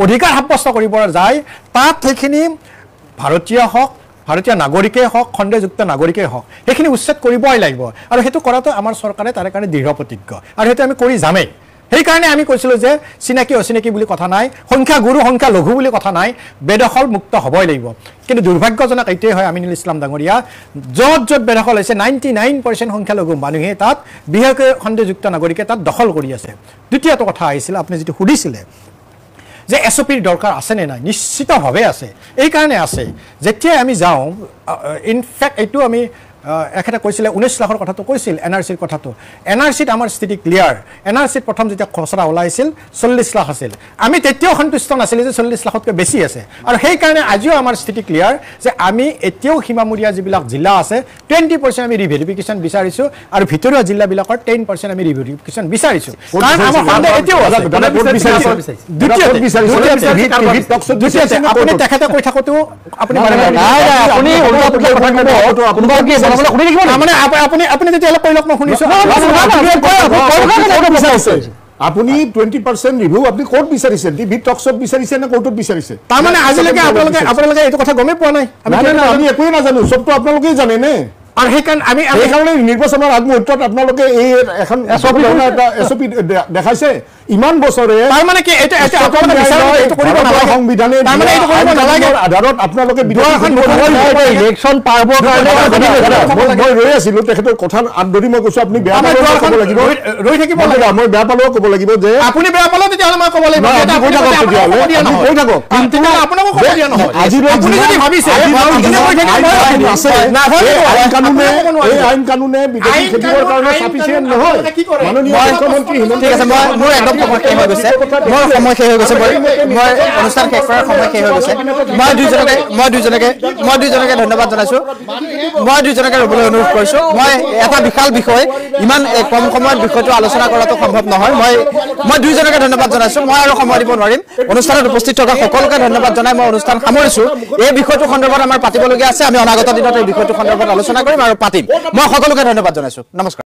অধিকাৰ সাব্যস্ত কৰিব যায় তাত সেইখিনি ভাৰতীয় হওক ভাৰতীয় নাগৰিকেই হওক খণ্ডযুক্ত নাগৰিকেই হওক সেইখিনি উচ্ছেদ কৰিবই লাগিব আৰু সেইটো কৰাটো আমাৰ চৰকাৰে তাৰে কাৰণে দৃঢ় প্ৰতিজ্ঞ আৰু সেইটো আমি কৰি যামেই সেইকাৰণে আমি কৈছিলোঁ যে চিনাকি অচিনাকি বুলি কথা নাই সংখ্যা গুৰু সংখ্যা লঘু বুলি কথা নাই বেদখল মুক্ত হ'বই লাগিব কিন্তু দুৰ্ভাগ্যজনক এইটোৱে হয় আমিনুল ইছলাম ডাঙৰীয়া য'ত বেদখল হৈছে 99% সংখ্যালঘু মানুহে তাত বিশেষকৈ খণ্ডযুক্ত নাগৰিকে তাত দখল কৰি আছে দ্বিতীয়টো কথা আহিছিল আপুনি যিটো সুধিছিলে যে এছঅপিৰ দৰকাৰ আছে নে নাই নিশ্চিতভাৱে আছে এই কাৰণে আছে যেতিয়াই আমি যাওঁ ইনফেক্ট এইটো আমি এখেতে কৈছিলে 19 লাখৰ কথাটো কৈছিল এনআৰচিৰ কথাটো এনআৰচিত আমাৰ স্থিতি ক্লিয়াৰ এনআৰচিত প্ৰথম যেতিয়া খচৰা ওলাইছিল 40 লাখ আছিল আমি তেতিয়াও সন্তুষ্ট নাছিলোঁ যে 40 লাখতকৈ বেছি আছে আৰু সেইকাৰণে আজিও আমাৰ স্থিতি ক্লিয়াৰ যে আমি এতিয়াও সীমামূৰীয়া যিবিলাক জিলা আছে 20% আমি ৰিভেৰিফিকেশ্যন বিচাৰিছোঁ আৰু ভিতৰুৱা জিলাবিলাকৰ 10% আমি ৰিভেৰিফিকেশ্যন বিচাৰিছোঁ কাৰণ আমাৰ সন্দেহ এতিয়াও আছে আপুনি তেখেতে কৈ থাকোঁতো আপুনি আপুনি তেতিয়াহ'লে কৈলক মই শুনিছোঁ আপুনি 20% ৰিভিউ আপুনি ক'ত বিচাৰিছে টিভি টকছত বিচাৰিছে নে কোৰ্টত বিচাৰিছে তাৰমানে আজিলৈকে আপোনালোকে এইটো কথা গমেই পোৱা নাই আমি একোৱেই নাজানো চবটো আপোনালোকেই জানে নে আৰু সেইকাৰণে নিৰ্বাচনৰ আগমুহূৰ্তত আপোনালোকে এই এখন এছঅপি দেখাইছে ইমান বছৰে তাৰমানে কি সংবিধানে আধাৰত আপোনালোকে ইলেকশ্যন পাৰ্বৰ কাৰণে মই ৰৈ আছিলো তেখেতৰ কথা আদৰি মই কৈছো আপুনি বেয়া পালেও ক'ব লাগিব ৰৈ থাকিব মই বেয়া পালেও ক'ব লাগিব যে আপুনি বেয়া পালেও তেতিয়াহ'লে মই ক'ব লাগিব আপোনাকো ক'ব দিয়া নহয় আপুনি যদি ভাবিছে এই আইন কানুনে বিদেশী খেতিবৰ কাৰণে সাফিচিয়েণ্ট নহয় মাননীয় মুখ্যমন্ত্ৰী হিমন্ত ঠিক আছে মোৰ একদম সময় শেষ হৈ গৈছে মোৰ সময় শেষ হৈ গৈছে মই অনুষ্ঠান শেষ কৰাৰ সময় শেষ হৈ গৈছে মই দুইজনকে ধন্যবাদ জনাইছোঁ মই দুইজনকে ৰ'বলৈ অনুৰোধ কৰিছোঁ মই এটা বিশাল বিষয় ইমান কম সময়ত বিষয়টো আলোচনা কৰাটো সম্ভৱ নহয় মই দুইজনকে ধন্যবাদ জনাইছোঁ মই আৰু সময় দিব নোৱাৰিম অনুষ্ঠানত উপস্থিত থকা সকলোকে ধন্যবাদ জনাই মই অনুষ্ঠান সামৰিছোঁ এই বিষয়টো সন্দৰ্ভত আমাৰ পাতিবলগীয়া আছে আমি অনাগত দিনত এই বিষয়টো সন্দৰ্ভত আলোচনা কৰিম আৰু পাতিম মই সকলোকে ধন্যবাদ জনাইছোঁ নমস্কাৰ